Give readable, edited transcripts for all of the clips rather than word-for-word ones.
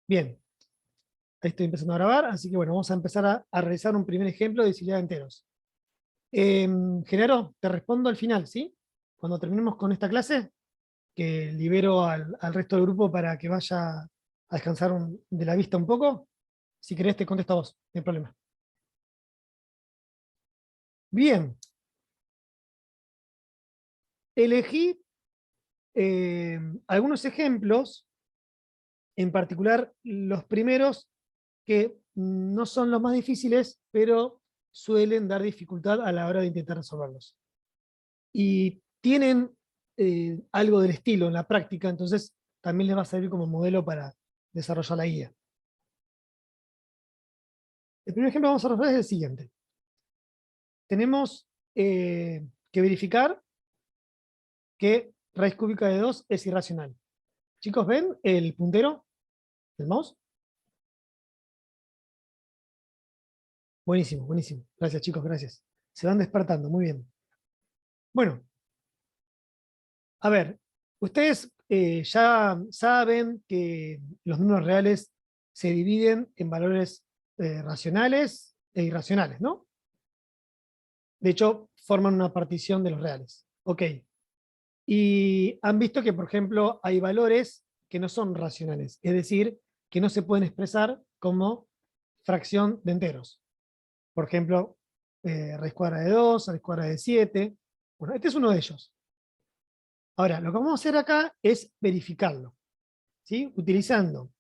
Bien, ahí estoy empezando a grabar, así que bueno, vamos a empezar a realizar un primer ejemplo de disciplina de enteros. Genaro, te respondo al final, ¿sí? Cuando terminemos con esta clase, que libero al resto del grupo para que vaya a descansar de la vista un poco. Si querés, te contesto a vos, no hay problema. Bien, elegí eh, algunos ejemplos, en particular los primeros que no son los más difíciles, pero suelen dar dificultad a la hora de intentar resolverlos. Y tienen algo del estilo en la práctica, entonces también les va a servir como modelo para desarrollar la guía. El primer ejemplo que vamos a resolver es el siguiente. Tenemos que verificar que raíz cúbica de 2 es irracional. Chicos, ¿ven el puntero del mouse? Buenísimo, buenísimo. Gracias, chicos, gracias. Se van despertando, muy bien. Bueno, a ver, ustedes ya saben que los números reales se dividen en valores racionales e irracionales, ¿no? De hecho, forman una partición de los reales. Ok. Y han visto que, por ejemplo, hay valores que no son racionales, es decir, que no se pueden expresar como fracción de enteros. Por ejemplo, raíz cuadrada de 2, raíz cuadrada de 7. Bueno, este es uno de ellos. Ahora, lo que vamos a hacer acá es verificarlo, ¿sí? Utilizando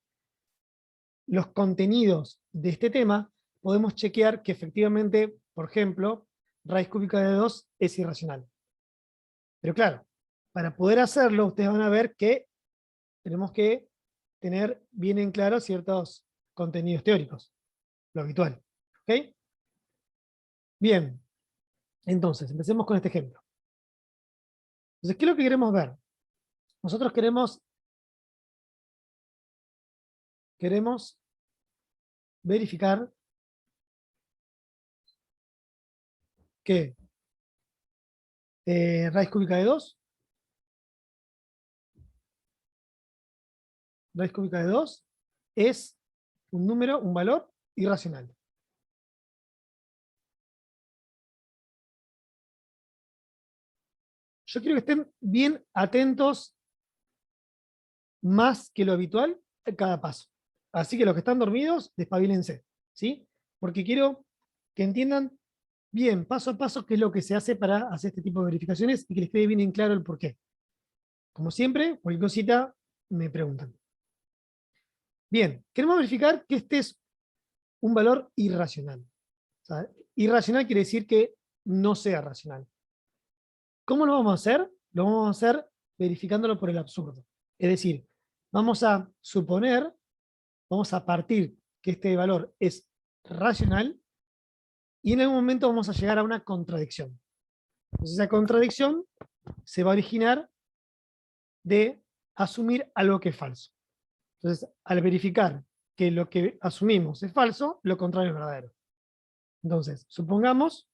los contenidos de este tema, podemos chequear que efectivamente, por ejemplo, raíz cúbica de 2 es irracional. Pero claro, para poder hacerlo, ustedes van a ver que tenemos que tener bien en claro ciertos contenidos teóricos, lo habitual. ¿Ok? Bien, entonces, empecemos con este ejemplo. Entonces, ¿qué es lo que queremos ver? Nosotros queremos verificar que raíz cúbica de 2, raíz cúbica de 2 es un número, un valor irracional. Yo quiero que estén bien atentos más que lo habitual en cada paso. Así que los que están dormidos, despabilense, ¿sí? Porque quiero que entiendan bien, paso a paso, qué es lo que se hace para hacer este tipo de verificaciones y que les quede bien en claro el porqué. Como siempre, cualquier cosita me preguntan. Bien, queremos verificar que este es un valor irracional. O sea, irracional quiere decir que no sea racional. ¿Cómo lo vamos a hacer? Lo vamos a hacer verificándolo por el absurdo. Es decir, vamos a suponer, vamos a partir que este valor es racional y en algún momento vamos a llegar a una contradicción. Entonces esa contradicción se va a originar de asumir algo que es falso. Entonces, al verificar que lo que asumimos es falso, lo contrario es verdadero. Entonces, supongamos,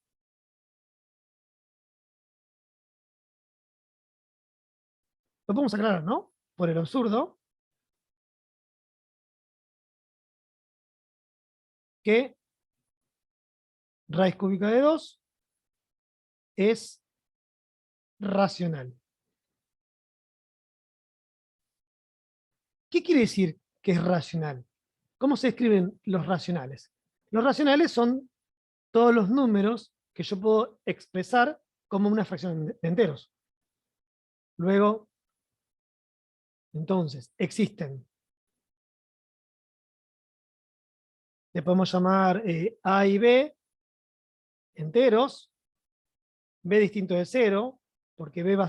lo podemos aclarar, ¿no? Por el absurdo, que raíz cúbica de 2 es racional. ¿Qué quiere decir que es racional? ¿Cómo se escriben los racionales? Los racionales son todos los números que yo puedo expresar como una fracción de enteros. Luego, entonces, existen, le podemos llamar A y B enteros, B distinto de 0, porque B va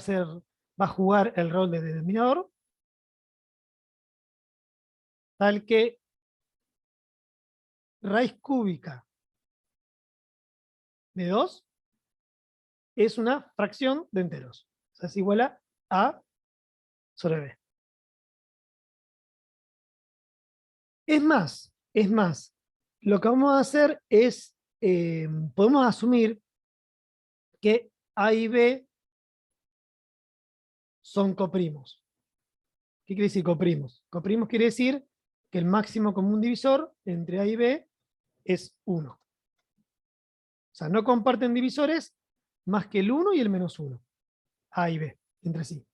a jugar el rol de denominador, tal que raíz cúbica de 2 es una fracción de enteros. O sea, es igual a sobre B. Es más, lo que vamos a hacer es, podemos asumir que A y B son coprimos. ¿Qué quiere decir coprimos? Coprimos quiere decir que el máximo común divisor entre A y B es 1. O sea, no comparten divisores más que el 1 y el menos 1. A y B, entre sí.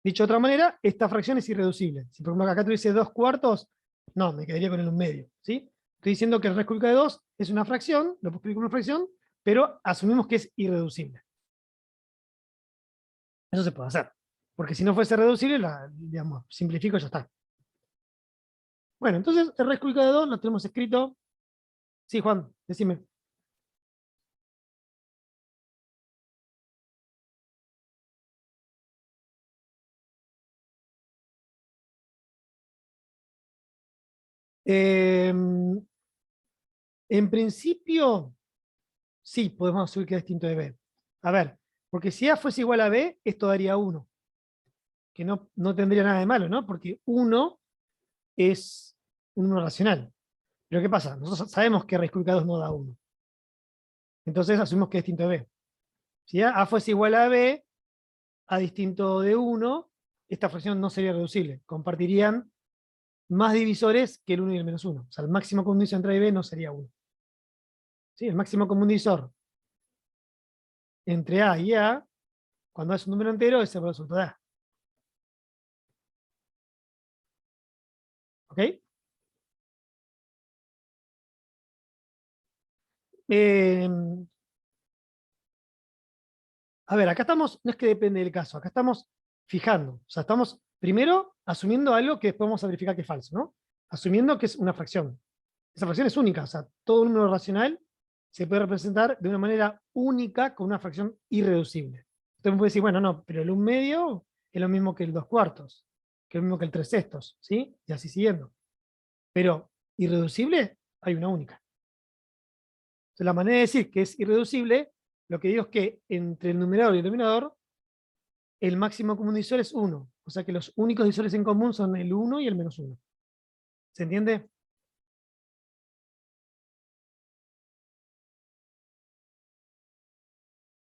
Dicho de otra manera, esta fracción es irreducible. Si por ejemplo acá tuviese 2 cuartos, no, me quedaría con el 1 medio. ¿Sí? Estoy diciendo que el raíz cúbica de 2 es una fracción, lo puedo escribir como una fracción, pero asumimos que es irreducible. Eso se puede hacer. Porque si no fuese reducible, digamos, simplifico y ya está. Bueno, entonces el raíz cúbica de 2 lo tenemos escrito. Sí, Juan, decime. En principio, sí, podemos asumir que es distinto de B. A ver, porque si A fuese igual a B, esto daría 1, que no tendría nada de malo, ¿no? Porque 1 es un número racional. Pero ¿qué pasa? Nosotros sabemos que raíz cúbica de 2 no da 1. Entonces asumimos que es distinto de B. Si A fuese igual a B, A distinto de 1, esta fracción no sería reducible. Compartirían más divisores que el 1 y el menos 1. O sea, el máximo común divisor entre A y B no sería 1. ¿Sí? El máximo común divisor entre A y A, cuando es un número entero, es el resultado de A. ¿Ok? Eh, a ver, acá estamos, no es que depende del caso, acá estamos fijando. O sea, estamos primero asumiendo algo que después vamos a verificar que es falso, ¿no? Asumiendo que es una fracción. Esa fracción es única, o sea, todo número racional se puede representar de una manera única con una fracción irreducible. Usted me puede decir, bueno, no, pero el 1 medio es lo mismo que el 2 cuartos, que es lo mismo que el 3 sextos, ¿sí? Y así siguiendo. Pero irreducible hay una única. Entonces, la manera de decir que es irreducible, lo que digo es que entre el numerador y el denominador, el máximo común divisor es 1. O sea que los únicos divisores en común son el 1 y el menos 1. ¿Se entiende?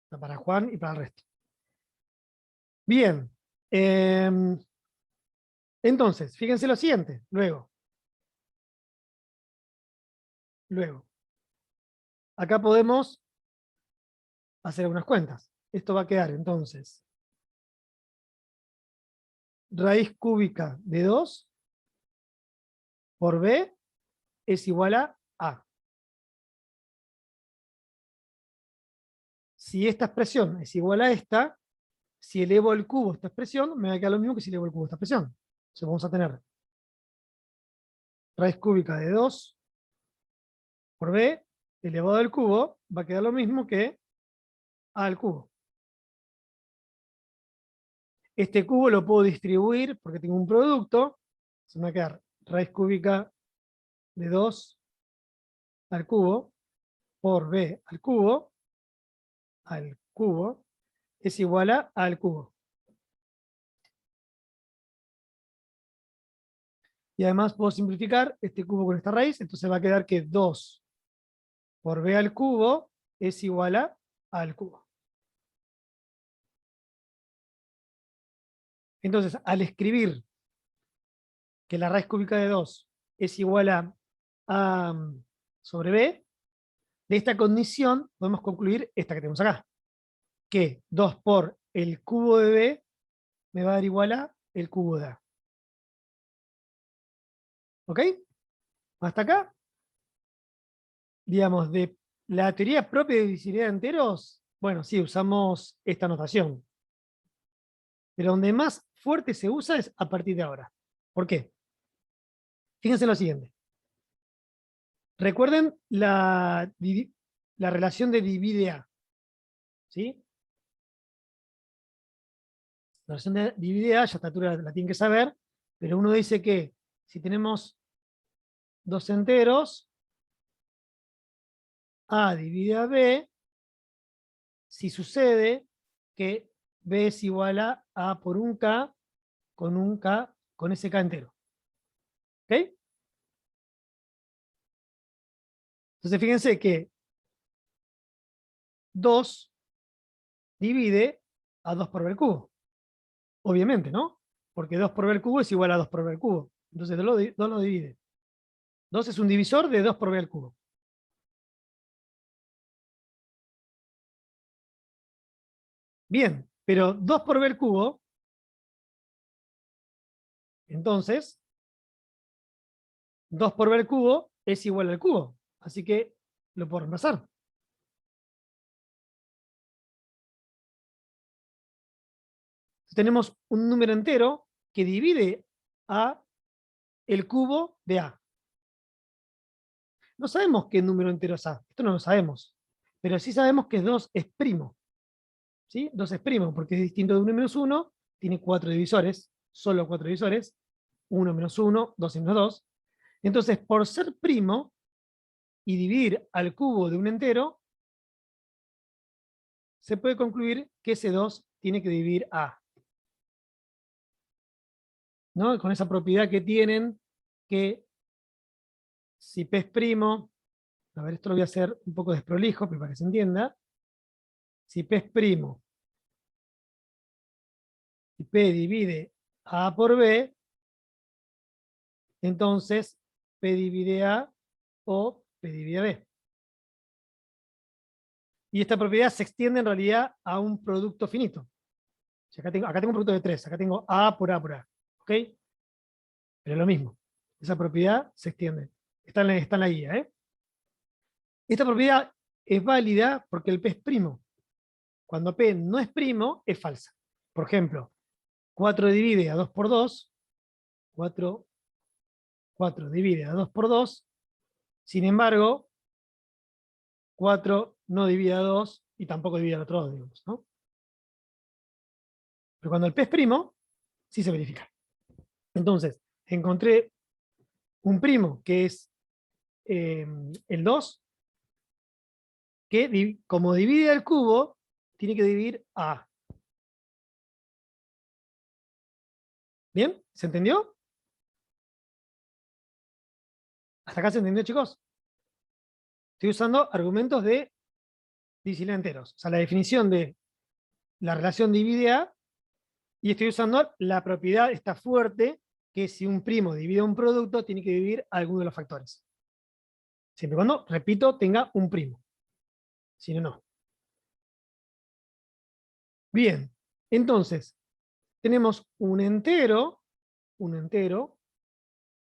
Para Juan y para el resto. Bien. Entonces, fíjense lo siguiente. Luego. Acá podemos hacer algunas cuentas. Esto va a quedar entonces raíz cúbica de 2 por b es igual a a. Si esta expresión es igual a esta, si elevo al cubo esta expresión, me va a quedar lo mismo que si elevo al cubo esta expresión. Entonces vamos a tener raíz cúbica de 2 por b elevado al cubo, va a quedar lo mismo que a al cubo. Este cubo lo puedo distribuir porque tengo un producto, se me va a quedar raíz cúbica de 2 al cubo por b al cubo es igual a al cubo. Y además puedo simplificar este cubo con esta raíz, entonces va a quedar que 2 por b al cubo es igual a al cubo. Entonces, al escribir que la raíz cúbica de 2 es igual a sobre b, de esta condición podemos concluir esta que tenemos acá, que 2 por el cubo de b me va a dar igual a el cubo de a. ¿Ok? Hasta acá, digamos, de la teoría propia de divisibilidad de enteros, bueno, sí, usamos esta notación. Pero donde más fuerte se usa es a partir de ahora. ¿Por qué? Fíjense lo siguiente. Recuerden la relación de divide A. ¿Sí? La relación de divide A, ya a esta altura la tienen que saber, pero uno dice que si tenemos dos enteros, A divide a B, si sucede que B es igual a A por un K con ese K entero. ¿Ok? Entonces fíjense que 2 divide a 2 por B al cubo. Obviamente, ¿no? Porque 2 por B al cubo es igual a 2 por B al cubo. Entonces 2 lo divide. 2 es un divisor de 2 por b al cubo. Bien, pero 2 por b al cubo, entonces 2 por b al cubo es igual al cubo. Así que lo puedo reemplazar. Tenemos un número entero que divide a el cubo de a. No sabemos qué número entero es a. Esto no lo sabemos. Pero sí sabemos que 2 es primo. ¿Sí? 2 es primo porque es distinto de 1 menos 1. Tiene 4 divisores. Solo 4 divisores. 1 menos 1, 2 menos 2. Entonces, por ser primo y dividir al cubo de un entero, se puede concluir que ese 2 tiene que dividir a. ¿No? Con esa propiedad que tienen, que si P es primo, a ver, esto lo voy a hacer un poco desprolijo, pero para que se entienda. Si P es primo y P divide a por B, entonces P divide A o P divide B. Y esta propiedad se extiende en realidad a un producto finito. Acá tengo un producto de 3, acá tengo A por A por A. ¿Ok? Pero es lo mismo. Esa propiedad se extiende. Está en la guía. Esta propiedad es válida porque el P es primo. Cuando P no es primo, es falsa. Por ejemplo, 4 divide a 2 por 2. 4 divide a 2 por 2. Sin embargo, 4 no divide a 2 y tampoco divide al otro 2, digamos, ¿no? Pero cuando el P es primo, sí se verifica. Entonces, encontré un primo que es el 2, que como divide al cubo, tiene que dividir a. ¿Bien? ¿Se entendió? ¿Hasta acá se entendió, chicos? Estoy usando argumentos de divisibilidad enteros. O sea, la definición de la relación divide a, y estoy usando la propiedad esta fuerte, que si un primo divide un producto, tiene que dividir a alguno de los factores. Siempre y cuando, repito, tenga un primo. Si no, no. Bien, entonces, tenemos un entero,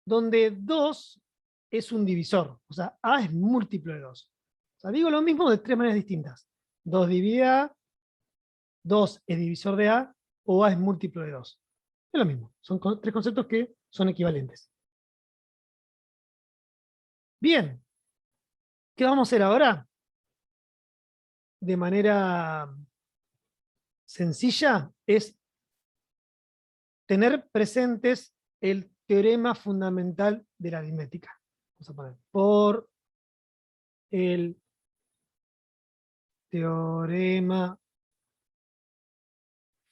donde 2 es un divisor. O sea, A es múltiplo de 2. O sea, digo lo mismo de 3 maneras distintas. 2 divide A, 2 es divisor de A, o A es múltiplo de 2. Es lo mismo. Son 3 conceptos que son equivalentes. Bien, ¿qué vamos a hacer ahora? De manera sencilla, es tener presentes el teorema fundamental de la aritmética. Vamos a poner por el teorema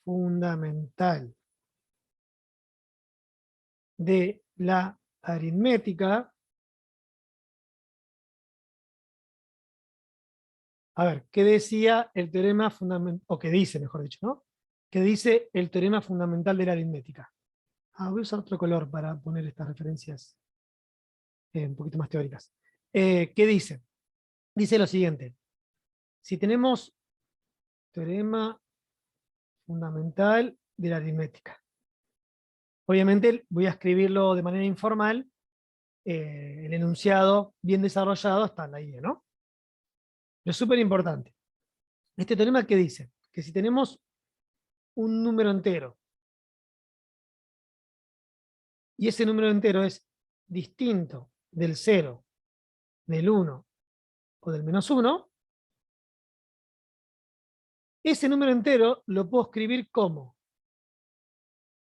fundamental de la aritmética. A ver, ¿qué decía el teorema fundamental, o qué dice, mejor dicho, ¿no? ¿Qué dice el teorema fundamental de la aritmética? Voy a usar otro color para poner estas referencias un poquito más teóricas. ¿Qué dice? Dice lo siguiente. Si tenemos teorema fundamental de la aritmética. Obviamente voy a escribirlo de manera informal, el enunciado bien desarrollado está en la guía, ¿no? Lo súper importante. Este teorema, ¿qué dice? Que si tenemos un número entero y ese número entero es distinto del 0, del 1 o del -1, ese número entero lo puedo escribir como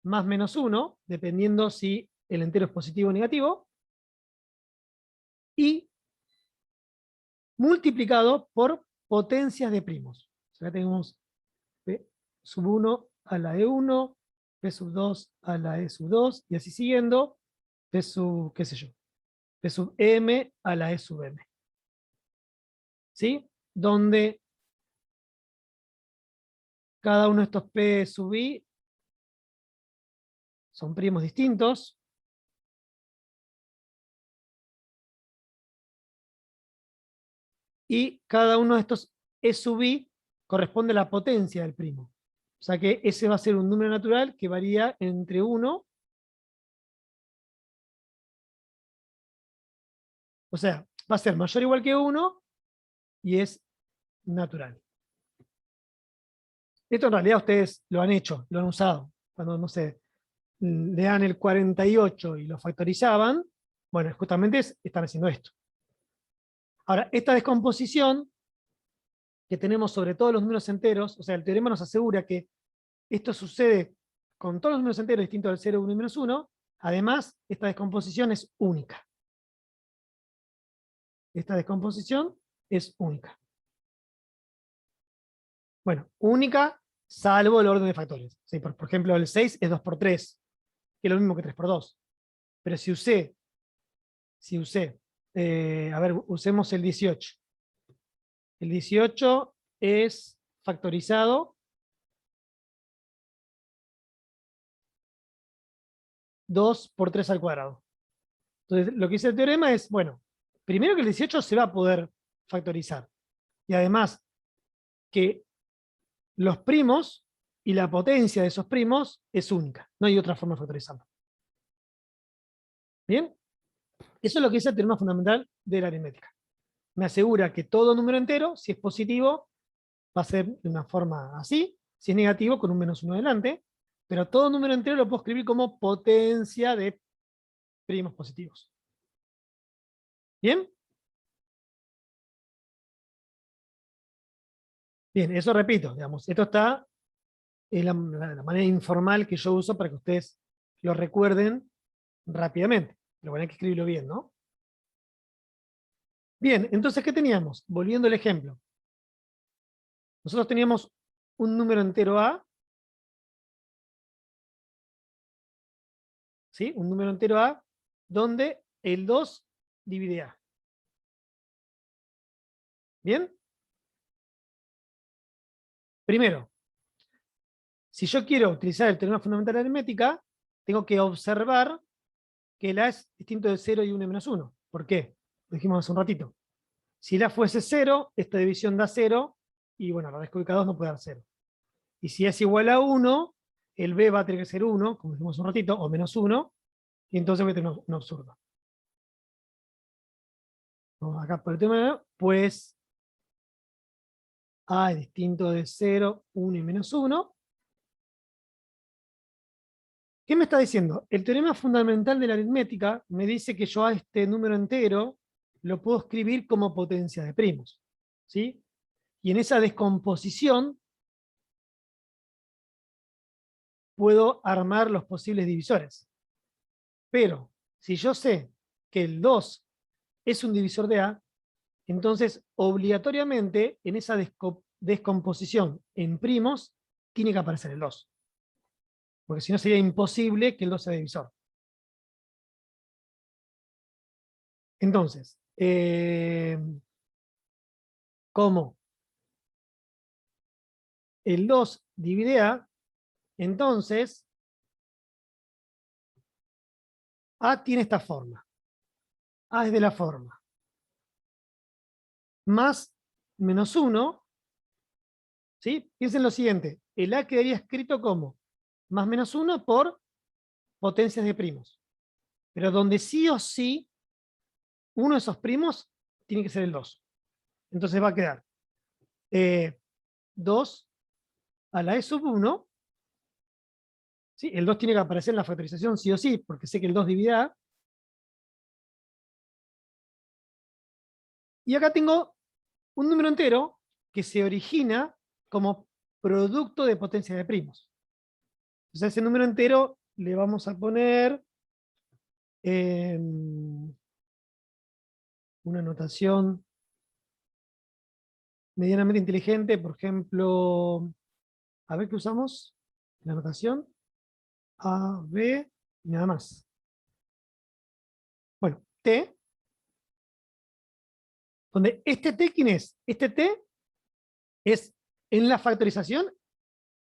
más menos 1, dependiendo si el entero es positivo o negativo, y multiplicado por potencias de primos. O sea, tenemos P sub 1 a la E1, P sub 2 a la E sub 2, y así siguiendo, P sub, qué sé yo, P sub M a la E sub M. ¿Sí? Donde cada uno de estos P sub I son primos distintos, y cada uno de estos E sub I corresponde a la potencia del primo. O sea que ese va a ser un número natural que varía entre 1, o sea, va a ser mayor o igual que 1 y es natural. Esto en realidad ustedes lo han hecho, lo han usado. Cuando, no sé, le dan el 48 y lo factorizaban, bueno, justamente están haciendo esto. Ahora, esta descomposición que tenemos sobre todos los números enteros, o sea, el teorema nos asegura que esto sucede con todos los números enteros distintos del 0, 1 y menos 1. Además, esta descomposición es única. Esta descomposición es única. Bueno, única salvo el orden de factores. ¿Sí? Por ejemplo, el 6 es 2 por 3, que es lo mismo que 3 por 2. Pero si usé, a ver, usemos el 18. El 18 es factorizado 2 por 3 al cuadrado. Entonces, lo que dice el teorema es, bueno, primero que el 18 se va a poder factorizar. Y además, que los primos y la potencia de esos primos es única. No hay otra forma de factorizarlo. ¿Bien? Eso es lo que dice el teorema fundamental de la aritmética. Me asegura que todo número entero, si es positivo, va a ser de una forma así, si es negativo, con un menos 1 delante, pero todo número entero lo puedo escribir como potencia de primos positivos. ¿Bien? Bien, eso repito, digamos, esto está en la manera informal que yo uso para que ustedes lo recuerden rápidamente. Pero bueno, hay que escribirlo bien, ¿no? Bien, entonces, ¿qué teníamos? Volviendo al ejemplo. Nosotros teníamos un número entero A, ¿sí? Un número entero A, donde el 2 divide A. ¿Bien? Primero, si yo quiero utilizar el teorema fundamental de aritmética, tengo que observar que el A es distinto de 0 y 1 y menos 1. ¿Por qué? Lo dijimos hace un ratito. Si el A fuese 0, esta división da 0, y bueno, la vez que ubica 2 no puede dar 0. Y si es igual a 1, el B va a tener que ser 1, como dijimos hace un ratito, o menos 1, y entonces voy a tener un absurdo. Vamos acá por el tema, pues A es distinto de 0, 1 y menos 1. ¿Qué me está diciendo? El teorema fundamental de la aritmética me dice que yo a este número entero lo puedo escribir como potencia de primos. ¿Sí? Y en esa descomposición puedo armar los posibles divisores. Pero si yo sé que el 2 es un divisor de A, entonces obligatoriamente en esa descomposición en primos tiene que aparecer el 2. Porque si no sería imposible que el 2 sea divisor. Entonces, como el 2 divide A, entonces A tiene esta forma. A es de la forma más menos 1, ¿sí? Piensen lo siguiente, el A quedaría escrito como más menos 1 por potencias de primos. Pero donde sí o sí, uno de esos primos tiene que ser el 2. Entonces va a quedar 2 a la E sub 1. ¿Sí? El 2 tiene que aparecer en la factorización sí o sí, porque sé que el 2 divide A. Y acá tengo un número entero que se origina como producto de potencia de primos. Entonces a ese número entero le vamos a poner una notación medianamente inteligente, por ejemplo, a ver qué usamos, la notación, A, B, y nada más. Bueno, T, donde este T, ¿quién es? Este T es en la factorización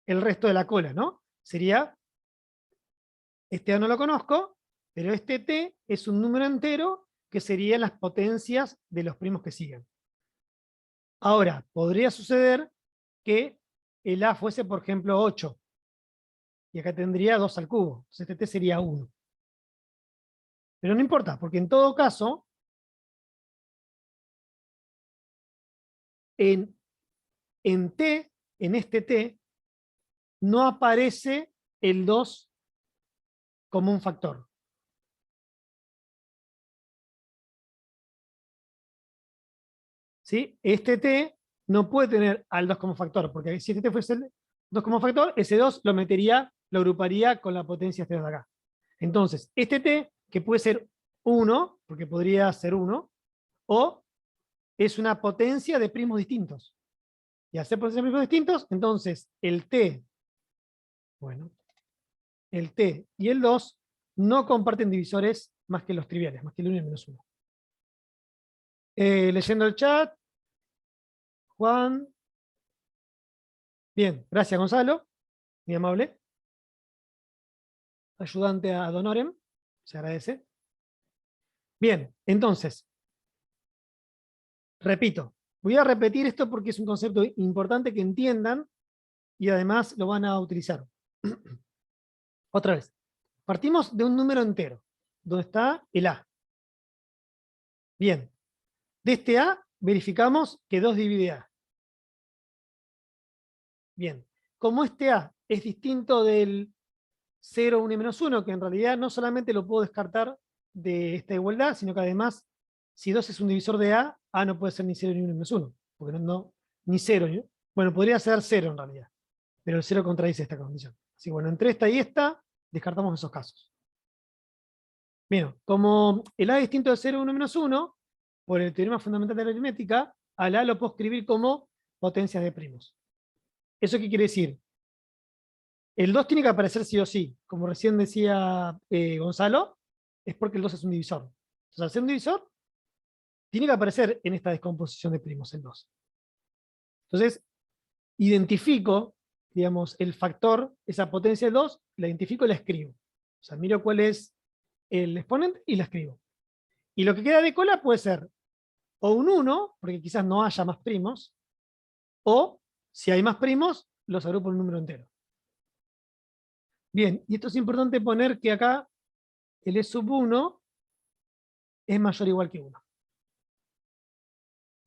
el resto de la cola, ¿no? Sería, este A no lo conozco, pero este T es un número entero que serían las potencias de los primos que siguen. Ahora, podría suceder que el A fuese, por ejemplo, 8. Y acá tendría 2 al cubo. Entonces este T sería 1. Pero no importa, porque en todo caso, en, en T, en este T, no aparece el 2 como un factor. ¿Sí? Este T no puede tener al 2 como factor, porque si este T fuese el 2 como factor, ese 2 lo metería, lo agruparía con la potencia este de acá. Entonces, este T, que puede ser 1, porque podría ser 1, o es una potencia de primos distintos. Y al ser potencias de primos distintos, entonces el T, bueno, el T y el 2 no comparten divisores más que los triviales, más que el 1 y el menos 1. Leyendo el chat, Juan. Bien, gracias Gonzalo, muy amable. Ayudante a Donorem, se agradece. Bien, entonces, repito, voy a repetir esto porque es un concepto importante que entiendan y además lo van a utilizar. Otra vez, partimos de un número entero, donde está el A. Bien, de este A verificamos que 2 divide A. Bien, como este A es distinto del 0, 1 y menos 1, que en realidad no solamente lo puedo descartar de esta igualdad, sino que además, si 2 es un divisor de A no puede ser ni 0 ni 1 menos 1, porque ni 0. Bueno, podría ser 0 en realidad, pero el 0 contradice esta condición. Así que bueno, entre esta y esta, descartamos esos casos. Bien, como el A es distinto de 0, 1 menos 1, por el teorema fundamental de la aritmética, al A lo puedo escribir como potencias de primos. ¿Eso qué quiere decir? El 2 tiene que aparecer sí o sí. Como recién decía Gonzalo, es porque el 2 es un divisor. Entonces, al ser un divisor, tiene que aparecer en esta descomposición de primos el 2. Entonces, identifico, digamos, el factor, esa potencia del 2, la identifico y la escribo. O sea, miro cuál es el exponente y la escribo. Y lo que queda de cola puede ser o un 1, porque quizás no haya más primos, o si hay más primos, los agrupo en un número entero. Bien, y esto es importante poner que acá el E sub 1 es mayor o igual que 1.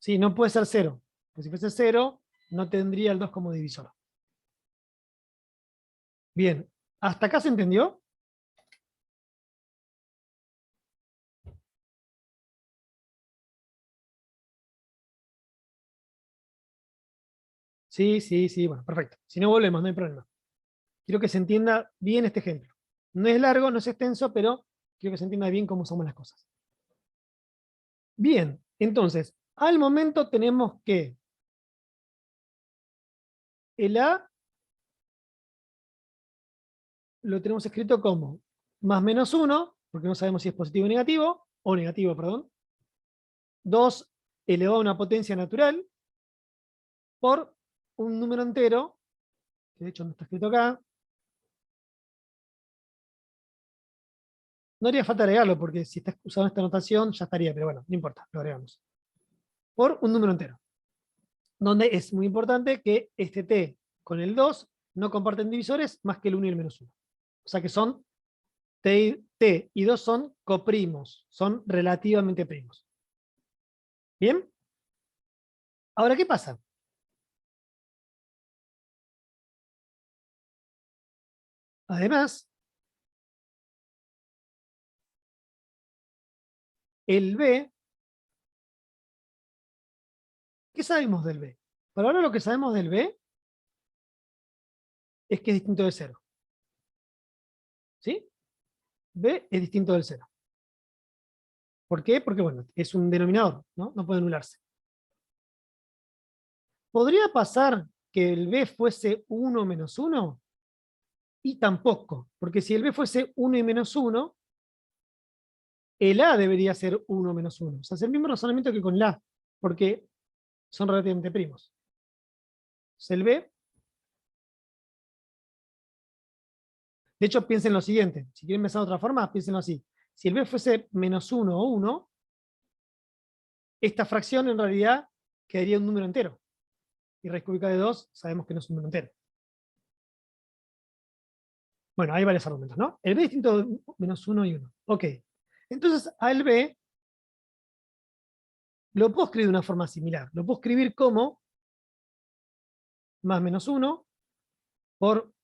Sí, no puede ser 0. Porque si fuese 0, no tendría el 2 como divisor. Bien, ¿hasta acá se entendió? Sí, sí, sí, bueno, perfecto. Si no volvemos, no hay problema. Quiero que se entienda bien este ejemplo. No es largo, no es extenso, pero quiero que se entienda bien cómo somos las cosas. Bien, entonces, al momento tenemos que el A lo tenemos escrito como más menos 1, porque no sabemos si es positivo o negativo, perdón. 2 elevado a una potencia natural por un número entero, que de hecho no está escrito acá. No haría falta agregarlo, porque si está usando esta notación ya estaría, pero bueno, no importa, lo agregamos. Por un número entero. Donde es muy importante que este t con el 2 no comparten divisores más que el 1 y el menos 1. O sea que son t y 2 son coprimos, son relativamente primos. ¿Bien? Ahora, ¿qué pasa? Además, el b, ¿qué sabemos del b? Por ahora lo que sabemos del b es que es distinto de 0. ¿Sí? B es distinto del 0. ¿Por qué? Porque, bueno, es un denominador, ¿no? No puede anularse. ¿Podría pasar que el b fuese 1 menos 1? Y tampoco, porque si el b fuese 1 y menos 1, el a debería ser 1 menos 1. O sea, es el mismo razonamiento que con el a, porque son relativamente primos. Entonces el b, de hecho, piensen lo siguiente. Si quieren pensar de otra forma, piénsenlo así. Si el b fuese menos 1 o 1, esta fracción en realidad quedaría un número entero. Y raíz cúbica de 2 sabemos que no es un número entero. Bueno, hay varios argumentos, ¿no? El b distinto de menos 1 y 1. Ok. Entonces, al b lo puedo escribir de una forma similar. Lo puedo escribir como más menos 1 por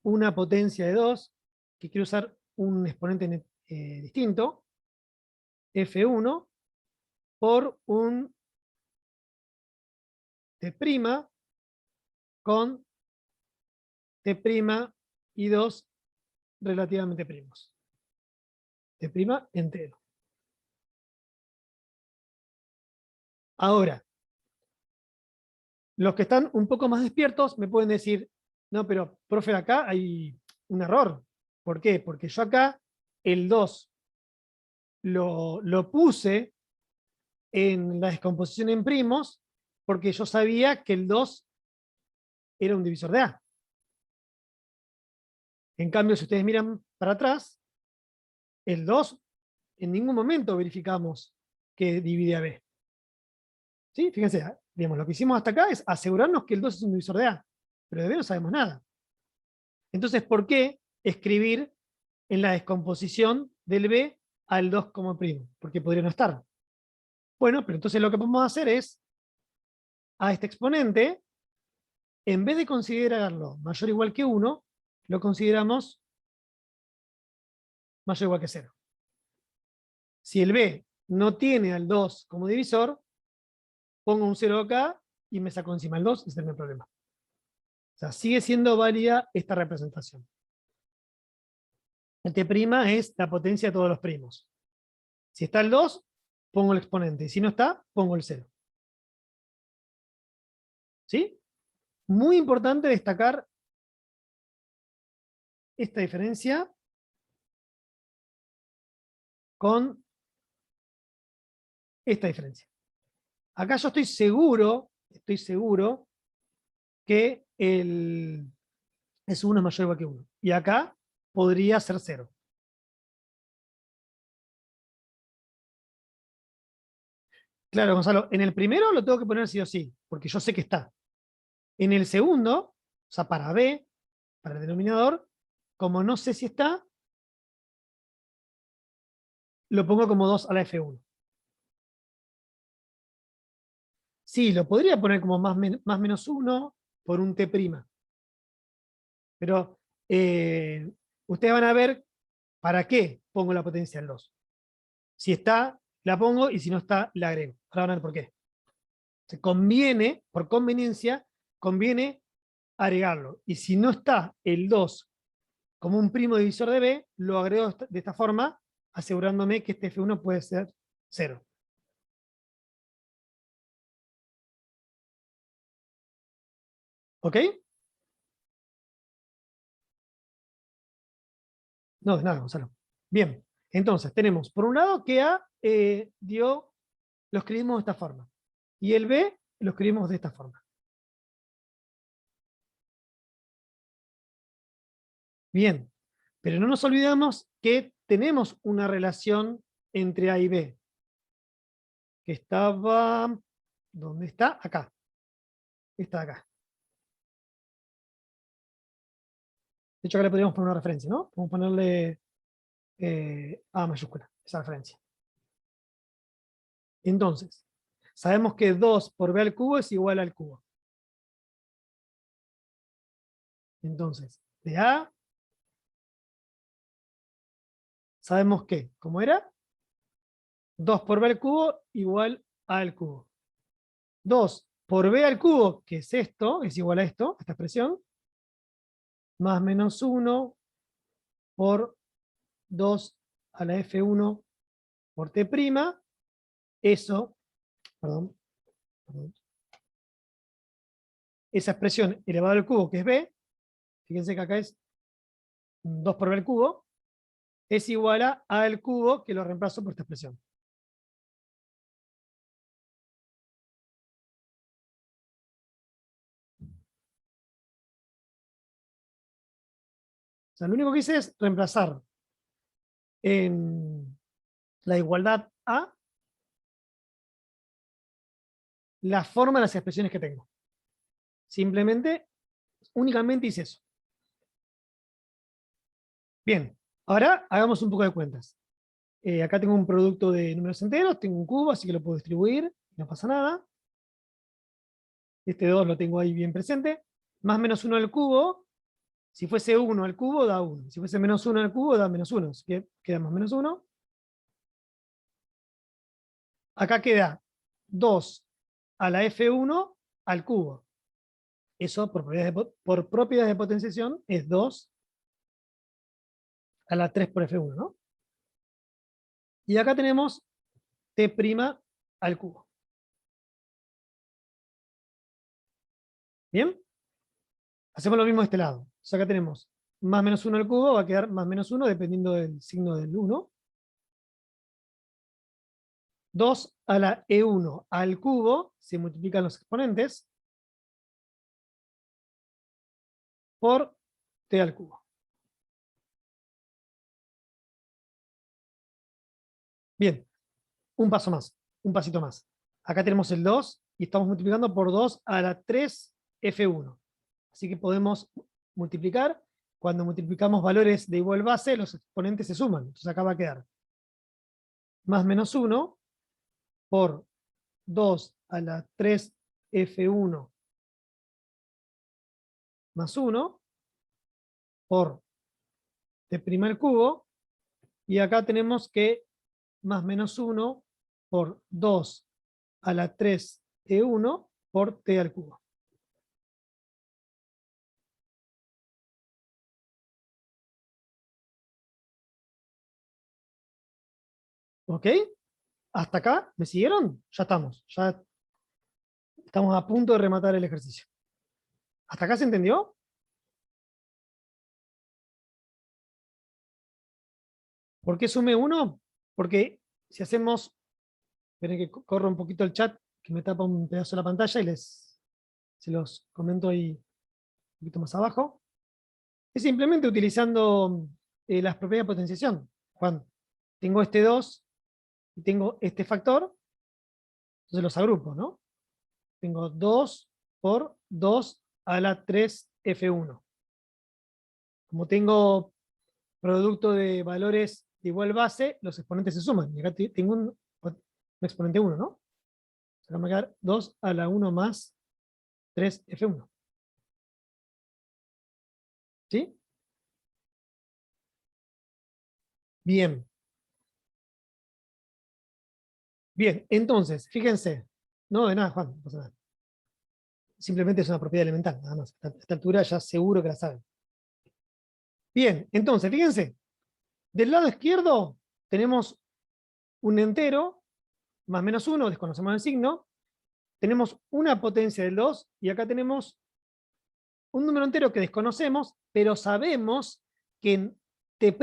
una potencia de 2, que quiero usar un exponente distinto, f1, por un t' con t' y 2 relativamente primos. T' entero. Ahora, los que están un poco más despiertos me pueden decir, no, pero, profe, acá hay un error. ¿Por qué? Porque yo acá el 2 lo puse en la descomposición en primos porque yo sabía que el 2 era un divisor de A. En cambio, si ustedes miran para atrás, el 2 en ningún momento verificamos que divide a B. ¿Sí? Fíjense, digamos, lo que hicimos hasta acá es asegurarnos que el 2 es un divisor de A, pero de B no sabemos nada. Entonces, ¿por qué escribir en la descomposición del B al 2 como primo? Porque podría no estar. Bueno, pero entonces lo que podemos hacer es, a este exponente, en vez de considerarlo mayor o igual que 1, lo consideramos mayor o igual que 0. Si el B no tiene al 2 como divisor, pongo un 0 acá y me saco encima el 2 y se termina el problema. O sea, sigue siendo válida esta representación. El T' es la potencia de todos los primos. Si está el 2, pongo el exponente. Y si no está, pongo el 0. ¿Sí? Muy importante destacar esta diferencia con esta diferencia. Acá yo estoy seguro que el S1 es mayor o igual que 1. Y acá podría ser 0. Claro, Gonzalo, en el primero lo tengo que poner sí o sí, porque yo sé que está. En el segundo, o sea, para B, para el denominador, como no sé si está, lo pongo como 2 a la F1. Sí, lo podría poner como más menos 1 por un T'. Pero ustedes van a ver para qué pongo la potencia en 2. Si está, la pongo, y si no está, la agrego. Ahora van a ver por qué. Se conviene, por conveniencia, conviene agregarlo. Y si no está el 2 como un primo divisor de B, lo agrego de esta forma, asegurándome que este F1 puede ser 0. ¿Ok? No, de nada, Gonzalo. Bien, entonces tenemos, por un lado, que A lo escribimos de esta forma. Y el B lo escribimos de esta forma. Bien, pero no nos olvidamos que tenemos una relación entre A y B, que estaba, ¿dónde está? Acá. Está acá. De hecho, acá le podríamos poner una referencia, ¿no? Podemos ponerle A mayúscula, esa referencia. Entonces, sabemos que 2 por B al cubo es igual al cubo. Entonces, de A, sabemos que, ¿cómo era? 2 por B al cubo igual A al cubo. 2 por B al cubo, que es esto, es igual a esto, esta expresión, más menos 1 por 2 a la F1 por T', eso, perdón, esa expresión elevada al cubo, que es B, fíjense que acá es 2 por B al cubo, es igual a al cubo, que lo reemplazo por esta expresión. O sea, lo único que hice es reemplazar en la igualdad A la forma de las expresiones que tengo. Simplemente, únicamente hice eso. Bien, ahora hagamos un poco de cuentas. Acá tengo un producto de números enteros, tengo un cubo, así que lo puedo distribuir, no pasa nada. Este 2 lo tengo ahí bien presente. Más menos 1 al cubo, si fuese 1 al cubo da 1. Si fuese menos 1 al cubo da menos 1, así que queda más menos 1. Acá queda 2 a la F1 al cubo. Eso por propiedades de potenciación es 2 a la 3 por F1, ¿no? Y acá tenemos T' al cubo. ¿Bien? Hacemos lo mismo de este lado. Entonces acá tenemos más menos 1 al cubo, va a quedar más menos 1 dependiendo del signo del 1. 2 a la E1 al cubo, se multiplican los exponentes, por T al cubo. Bien, un paso más, un pasito más. Acá tenemos el 2 y estamos multiplicando por 2 a la 3 F1. Así que podemos multiplicar. Cuando multiplicamos valores de igual base, los exponentes se suman. Entonces acá va a quedar más menos 1 por 2 a la 3 F1 más 1 por T' al cubo. Y acá tenemos que más menos 1 por 2 a la 3 E1 por T al cubo. ¿Ok? ¿Hasta acá? ¿Me siguieron? Ya estamos. Ya estamos a punto de rematar el ejercicio. ¿Hasta acá se entendió? ¿Por qué sume 1? Porque si hacemos... Esperen que corro un poquito el chat, que me tapa un pedazo de la pantalla y se los comento ahí un poquito más abajo. Es simplemente utilizando las propiedades de potenciación. Cuando tengo este 2 y tengo este factor, entonces los agrupo, ¿no? Tengo 2 por 2 a la 3 F1. Como tengo producto de valores de igual base, los exponentes se suman. Y acá tengo un exponente 1, ¿no? Se va a quedar 2 a la 1 más 3 F1. ¿Sí? Bien. Bien, entonces, fíjense. No, de nada, Juan, no pasa nada. Simplemente es una propiedad elemental, nada más. A esta altura ya seguro que la saben. Bien, entonces, fíjense. Del lado izquierdo tenemos un entero, más menos 1, desconocemos el signo. Tenemos una potencia del 2 y acá tenemos un número entero que desconocemos, pero sabemos que en T',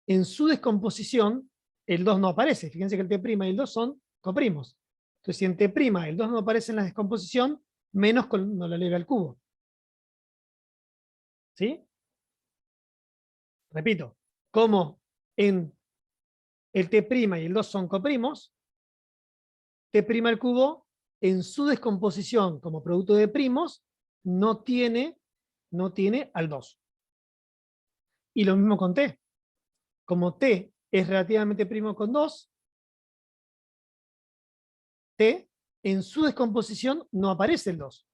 en su descomposición, el 2 no aparece. Fíjense que el T' y el 2 son coprimos. Entonces, si en T' el 2 no aparece en la descomposición, menos cuando lo eleve al cubo. ¿Sí? Repito, como en el T' y el 2 son coprimos, T' al cubo, en su descomposición como producto de primos, no tiene al 2. Y lo mismo con T. Como T es relativamente primo con 2, T en su descomposición no aparece el 2.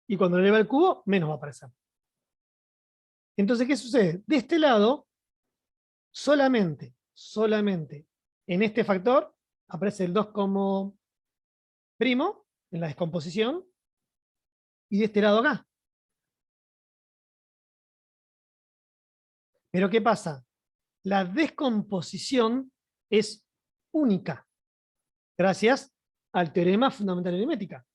Y cuando lo eleva al cubo, menos va a aparecer. Entonces, ¿qué sucede? De este lado, solamente en este factor aparece el 2 como primo en la descomposición, y de este lado acá. Pero ¿qué pasa? La descomposición es única, gracias al teorema fundamental de aritmética.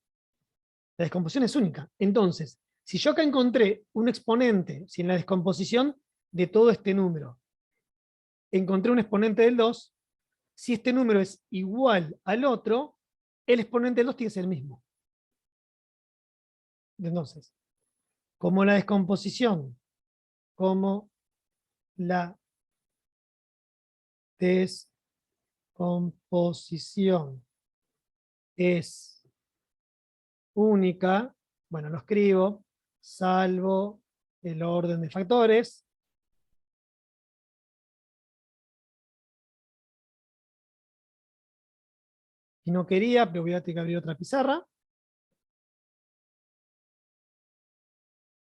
La descomposición es única. Entonces, si yo acá encontré un exponente, si en la descomposición de todo este número encontré un exponente del 2, si este número es igual al otro, el exponente del 2 tiene que ser el mismo. Entonces, como la descomposición, como la descomposición es única, bueno, lo escribo, salvo el orden de factores. Y no quería, pero voy a tener que abrir otra pizarra.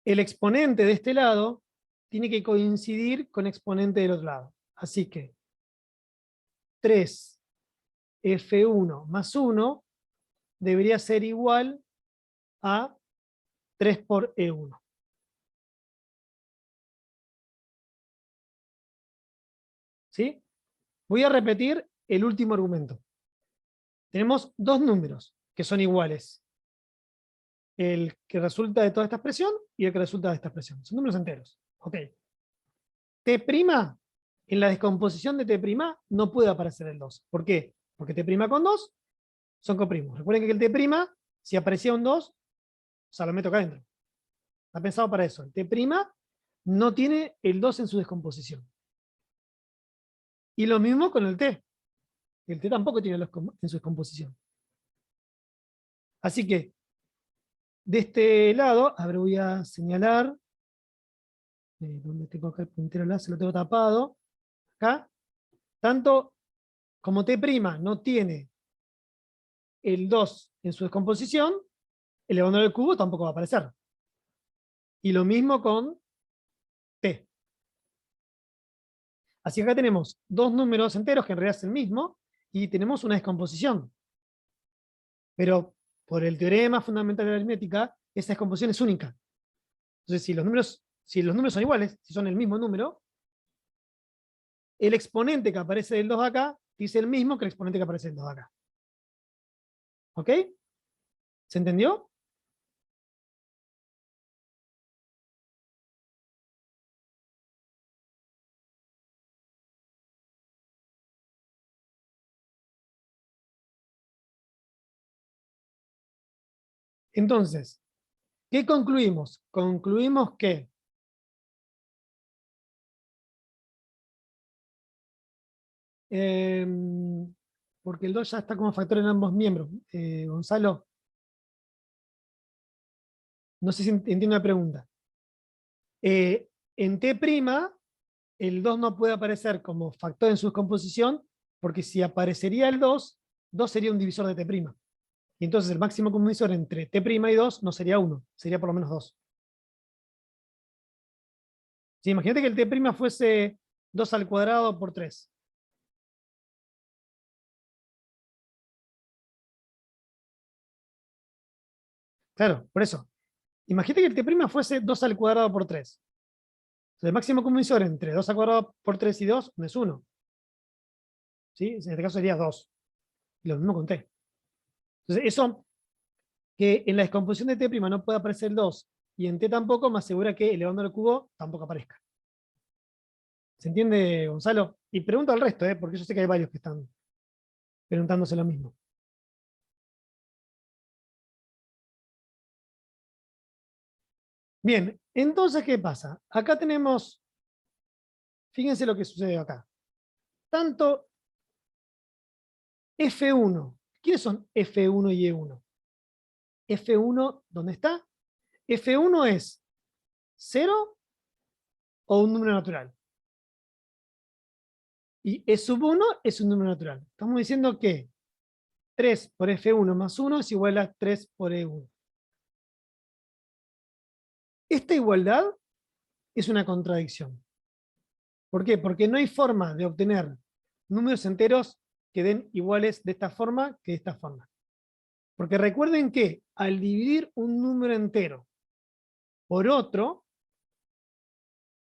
El exponente de este lado tiene que coincidir con exponente del otro lado. Así que 3F1 más 1 debería ser igual a 3 por E1. ¿Sí? Voy a repetir el último argumento. Tenemos dos números que son iguales. El que resulta de toda esta expresión y el que resulta de esta expresión. Son números enteros. Ok. T', en la descomposición de T' no puede aparecer el 2. ¿Por qué? Porque T' con 2 son coprimos. Recuerden que el T', si aparecía un 2, o sea, lo meto acá adentro. Está pensado para eso. El T' no tiene el 2 en su descomposición. Y lo mismo con el T. El T tampoco tiene en su descomposición. Así que, de este lado, a ver, voy a señalar, donde tengo acá el puntero láser, lo tengo tapado, acá, tanto como T' no tiene el 2 en su descomposición, elevando al cubo tampoco va a aparecer. Y lo mismo con T. Así que acá tenemos dos números enteros que en realidad es el mismo, y tenemos una descomposición. Pero por el teorema fundamental de la aritmética, esa descomposición es única. Entonces, si los números son iguales, si son el mismo número, el exponente que aparece del 2 acá dice el mismo que el exponente que aparece del 2 acá. ¿Ok? ¿Se entendió? Entonces, ¿qué concluimos? Concluimos que porque el 2 ya está como factor en ambos miembros. Gonzalo, no sé si entiendo la pregunta. En T', el 2 no puede aparecer como factor en su descomposición, porque si aparecería el 2, 2 sería un divisor de T'. Y entonces el máximo común divisor entre T' y 2 no sería 1, sería por lo menos 2. Sí, imagínate que el T' fuese 2 al cuadrado por 3. Claro, por eso. Imagínate que el T' fuese 2 al cuadrado por 3. Entonces, el máximo común divisor entre 2 al cuadrado por 3 y 2 no es 1. ¿Sí? En este caso sería 2. Y lo mismo con T. Entonces, eso que en la descomposición de T' no puede aparecer el 2 y en T tampoco, me asegura que elevando al cubo tampoco aparezca. ¿Se entiende, Gonzalo? Y pregunto al resto, porque yo sé que hay varios que están preguntándose lo mismo. Bien, entonces, ¿qué pasa? Acá tenemos, fíjense lo que sucede acá. Tanto F1, ¿quiénes son F1 y E1? F1, ¿dónde está? F1 es 0 o un número natural. Y E sub 1 es un número natural. Estamos diciendo que 3 por F1 más 1 es igual a 3 por E1. Esta igualdad es una contradicción. ¿Por qué? Porque no hay forma de obtener números enteros que den iguales de esta forma que de esta forma. Porque recuerden que al dividir un número entero por otro,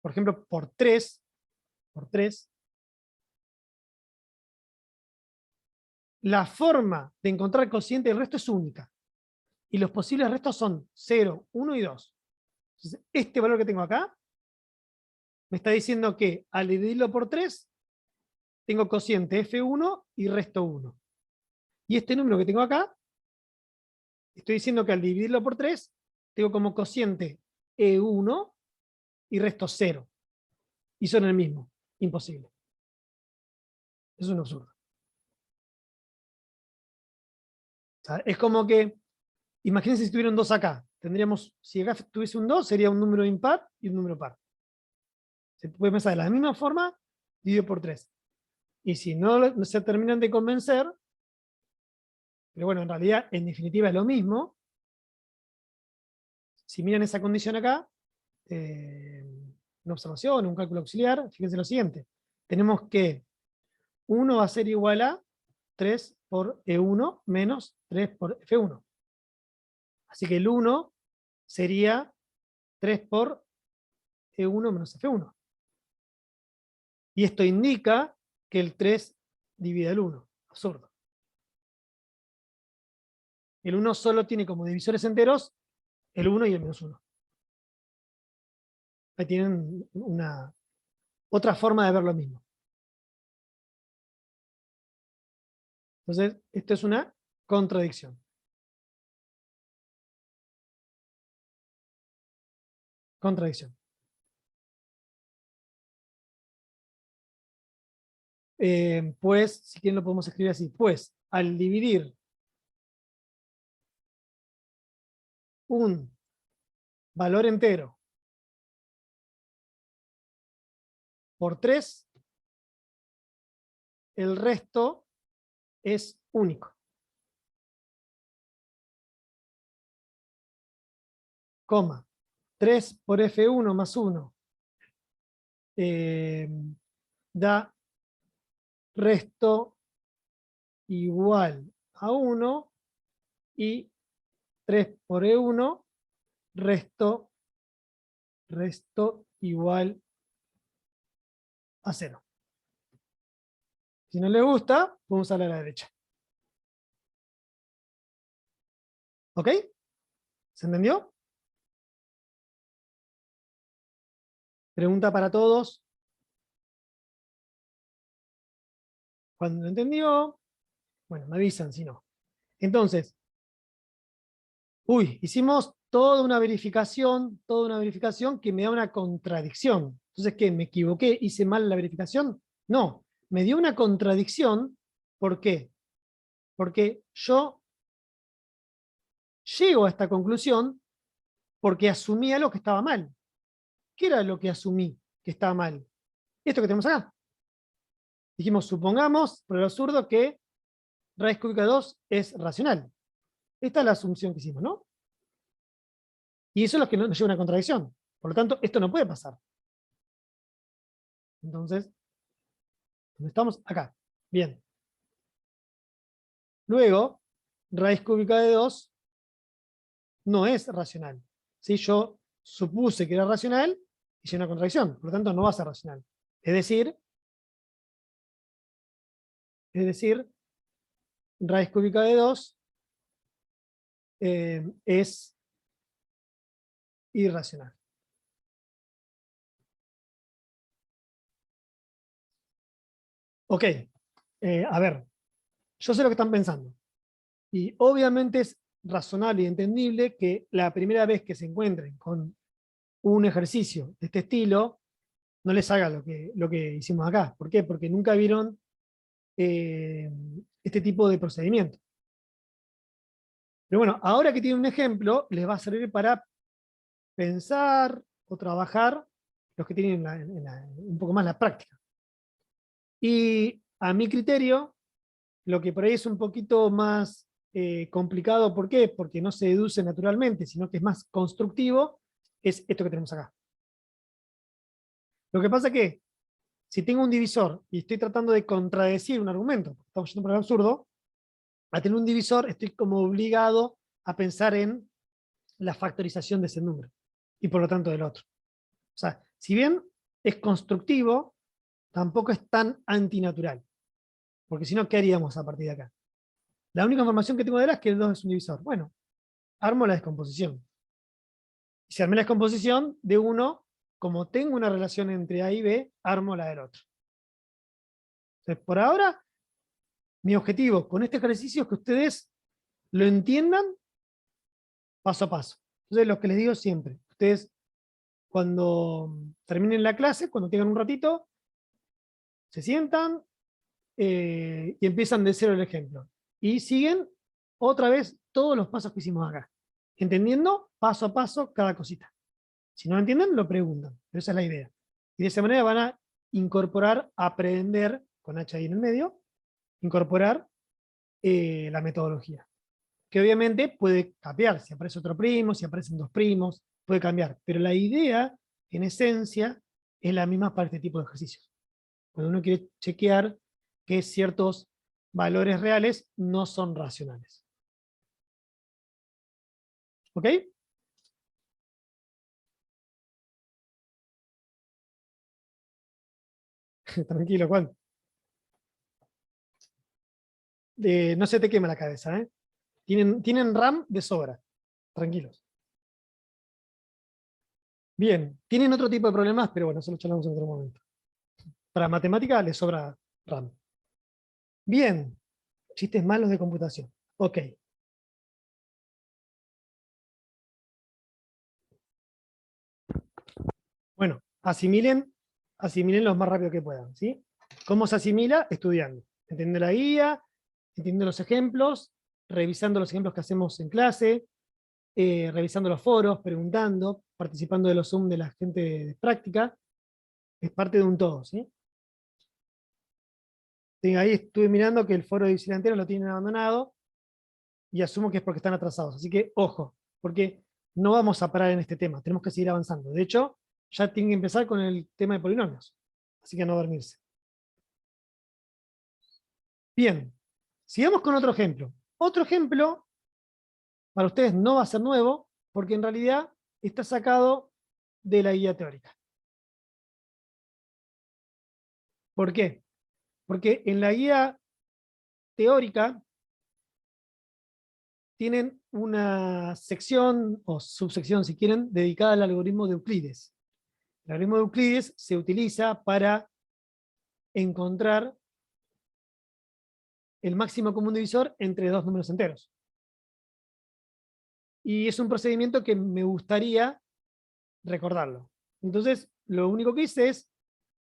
por ejemplo, por 3, la forma de encontrar el cociente del resto es única. Y los posibles restos son 0, 1 y 2. Entonces, este valor que tengo acá me está diciendo que al dividirlo por 3, tengo cociente F1 y resto 1. Y este número que tengo acá, estoy diciendo que al dividirlo por 3, tengo como cociente E1 y resto 0. Y son el mismo. Imposible. Es un absurdo. sea, es como que, imagínense si tuviera un 2 acá. Tendríamos, si acá tuviese un 2, sería un número impar y un número par. Se puede pensar de la misma forma, dividido por 3. Y si no se terminan de convencer, pero bueno, en realidad, en definitiva es lo mismo, si miran esa condición acá, una observación, un cálculo auxiliar, fíjense lo siguiente. Tenemos que 1 va a ser igual a 3 por E1 menos 3 por F1. Así que el 1 sería 3 por E1 menos F1. Y esto indica que el 3 divide el 1. Absurdo. El 1 solo tiene como divisores enteros el 1 y el menos 1. Ahí tienen otra forma de ver lo mismo. Entonces, esto es una contradicción. Contradicción. Pues, si quieren lo podemos escribir así. Pues, al dividir un valor entero por 3, el resto es único. Coma. 3 por F1 más 1 da resto igual a 1 y 3 por E1 resto igual a 0. Si no le gusta, podemos usar a la derecha. ¿Ok? ¿Se entendió? Pregunta para todos. Cuando lo entendió, bueno, me avisan si no. Entonces, hicimos toda una verificación que me da una contradicción. Entonces, ¿qué? ¿Me equivoqué? ¿Hice mal la verificación? No, me dio una contradicción. ¿Por qué? Porque yo llego a esta conclusión porque asumí algo que estaba mal. ¿Qué era lo que asumí que estaba mal? Esto que tenemos acá. Dijimos, supongamos, por el absurdo, que raíz cúbica de 2 es racional. Esta es la asunción que hicimos, ¿no? Y eso es lo que nos lleva a una contradicción. Por lo tanto, esto no puede pasar. Entonces, ¿dónde estamos? Acá. Bien. Luego, raíz cúbica de 2 no es racional. ¿Sí? Yo supuse que era racional y hice una contradicción. Por lo tanto, no va a ser racional. Es decir, raíz cúbica de 2 es irracional. Ok, a ver, yo sé lo que están pensando. Y obviamente es razonable y entendible que la primera vez que se encuentren con un ejercicio de este estilo, no les haga lo que hicimos acá. ¿Por qué? Porque nunca vieron este tipo de procedimiento. Pero bueno, ahora que tienen un ejemplo, les va a servir para pensar o trabajar los que tienen un poco más la práctica. Y a mi criterio, lo que por ahí es un poquito más complicado, ¿por qué? Porque no se deduce naturalmente, sino que es más constructivo, es esto que tenemos acá. Lo que pasa es que, si tengo un divisor y estoy tratando de contradecir un argumento, estamos yendo por el absurdo, al tener un divisor estoy como obligado a pensar en la factorización de ese número, y por lo tanto del otro. O sea, si bien es constructivo, tampoco es tan antinatural, porque si no, ¿qué haríamos a partir de acá? La única información que tengo de él es que el 2 es un divisor. Bueno, armo la descomposición. Y si armé la descomposición de uno, como tengo una relación entre A y B, armo la del otro. Entonces, por ahora, mi objetivo con este ejercicio es que ustedes lo entiendan paso a paso. Entonces, lo que les digo siempre, ustedes cuando terminen la clase, cuando tengan un ratito, se sientan y empiezan de cero el ejemplo. Y siguen otra vez todos los pasos que hicimos acá, entendiendo paso a paso cada cosita. Si no lo entienden, lo preguntan, pero esa es la idea. Y de esa manera van a incorporar, aprender, con H ahí en el medio, incorporar la metodología. Que obviamente puede cambiar, si aparece otro primo, si aparecen dos primos, puede cambiar. Pero la idea, en esencia, es la misma para este tipo de ejercicios. Cuando uno quiere chequear que ciertos valores reales no son racionales. ¿Ok? Tranquilo, Juan. No se te quema la cabeza, ¿eh? Tienen RAM de sobra. Tranquilos. Bien, tienen otro tipo de problemas, pero bueno, eso lo charlamos en otro momento. Para matemática les sobra RAM. Bien, chistes malos de computación. Ok. Bueno, asimilen lo más rápido que puedan, ¿sí? ¿Cómo se asimila? Estudiando. Entendiendo la guía, entendiendo los ejemplos, revisando los ejemplos que hacemos en clase, revisando los foros, preguntando, participando de los Zoom de la gente de práctica. Es parte de un todo, ¿sí? Sí, ahí estuve mirando que el foro de Visita Entero lo tienen abandonado y asumo que es porque están atrasados. Así que, ojo, porque no vamos a parar en este tema, tenemos que seguir avanzando. De hecho, ya tienen que empezar con el tema de polinomios. Así que no dormirse. Bien, sigamos con otro ejemplo. Otro ejemplo, para ustedes no va a ser nuevo, porque en realidad está sacado de la guía teórica. ¿Por qué? Porque en la guía teórica tienen una sección o subsección, si quieren, dedicada al algoritmo de Euclides. El algoritmo de Euclides se utiliza para encontrar el máximo común divisor entre dos números enteros. Y es un procedimiento que me gustaría recordarlo. Entonces, lo único que hice es,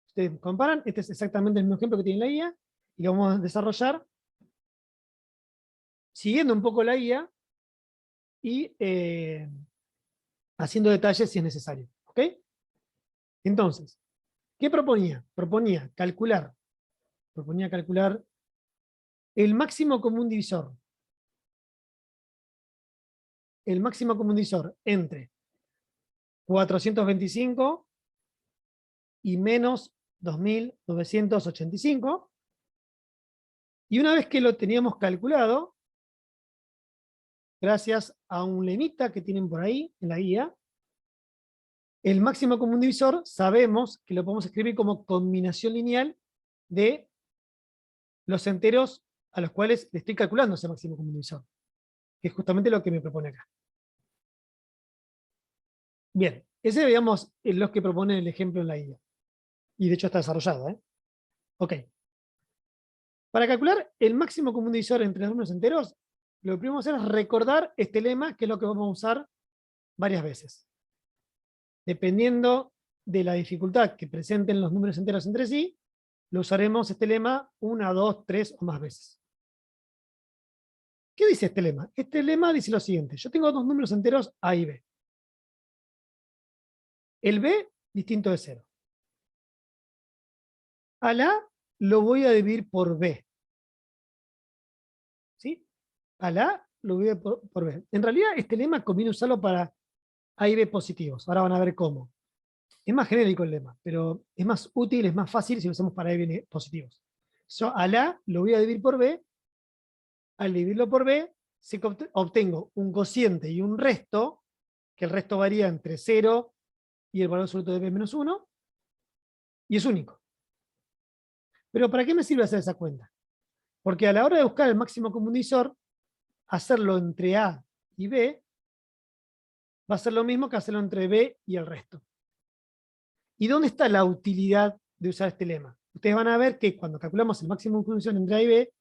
ustedes comparan, este es exactamente el mismo ejemplo que tiene la guía, y lo vamos a desarrollar siguiendo un poco la guía y haciendo detalles si es necesario. ¿Ok? Entonces, ¿qué proponía? Proponía calcular el máximo común divisor. El máximo común divisor entre 425 y menos 2985. Y una vez que lo teníamos calculado, gracias a un lemita que tienen por ahí en la guía, el máximo común divisor sabemos que lo podemos escribir como combinación lineal de los enteros a los cuales le estoy calculando ese máximo común divisor, que es justamente lo que me propone acá. Bien, ese digamos es lo que propone el ejemplo en la guía. Y de hecho está desarrollado. Ok. Para calcular el máximo común divisor entre los números enteros, lo que primero vamos a hacer es recordar este lema, que es lo que vamos a usar varias veces. Dependiendo de la dificultad que presenten los números enteros entre sí, lo usaremos este lema una, dos, tres o más veces. ¿Qué dice este lema? Este lema dice lo siguiente: yo tengo dos números enteros A y B. El B distinto de 0. Al A lo voy a dividir por B. ¿Sí? Al A lo voy a dividir por B. En realidad este lema conviene usarlo para A y B positivos. Ahora van a ver cómo. Es más genérico el lema, pero es más útil, es más fácil si lo usamos para A y B positivos. Yo al A lo voy a dividir por B. Al dividirlo por B, obtengo un cociente y un resto, que el resto varía entre 0 y el valor absoluto de B menos 1, y es único. Pero ¿para qué me sirve hacer esa cuenta? Porque a la hora de buscar el máximo común divisor, hacerlo entre A y B va a ser lo mismo que hacerlo entre B y el resto. ¿Y dónde está la utilidad de usar este lema? Ustedes van a ver que cuando calculamos el máximo común divisor entre A y B,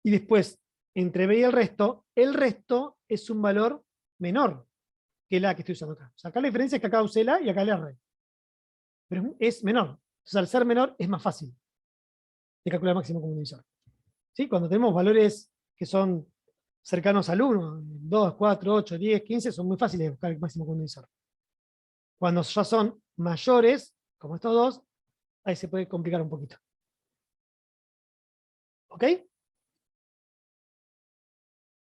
y después entre B y el resto es un valor menor que el A que estoy usando acá. O sea, acá la diferencia es que acá usé el A y acá el R. Pero es menor. Entonces, al ser menor, es más fácil de calcular el máximo común divisor. ¿Sí? Cuando tenemos valores que son cercanos al 1, 2, 4, 8, 10, 15, son muy fáciles de buscar el máximo común divisor. Cuando ya son mayores, como estos dos, ahí se puede complicar un poquito. ¿Ok?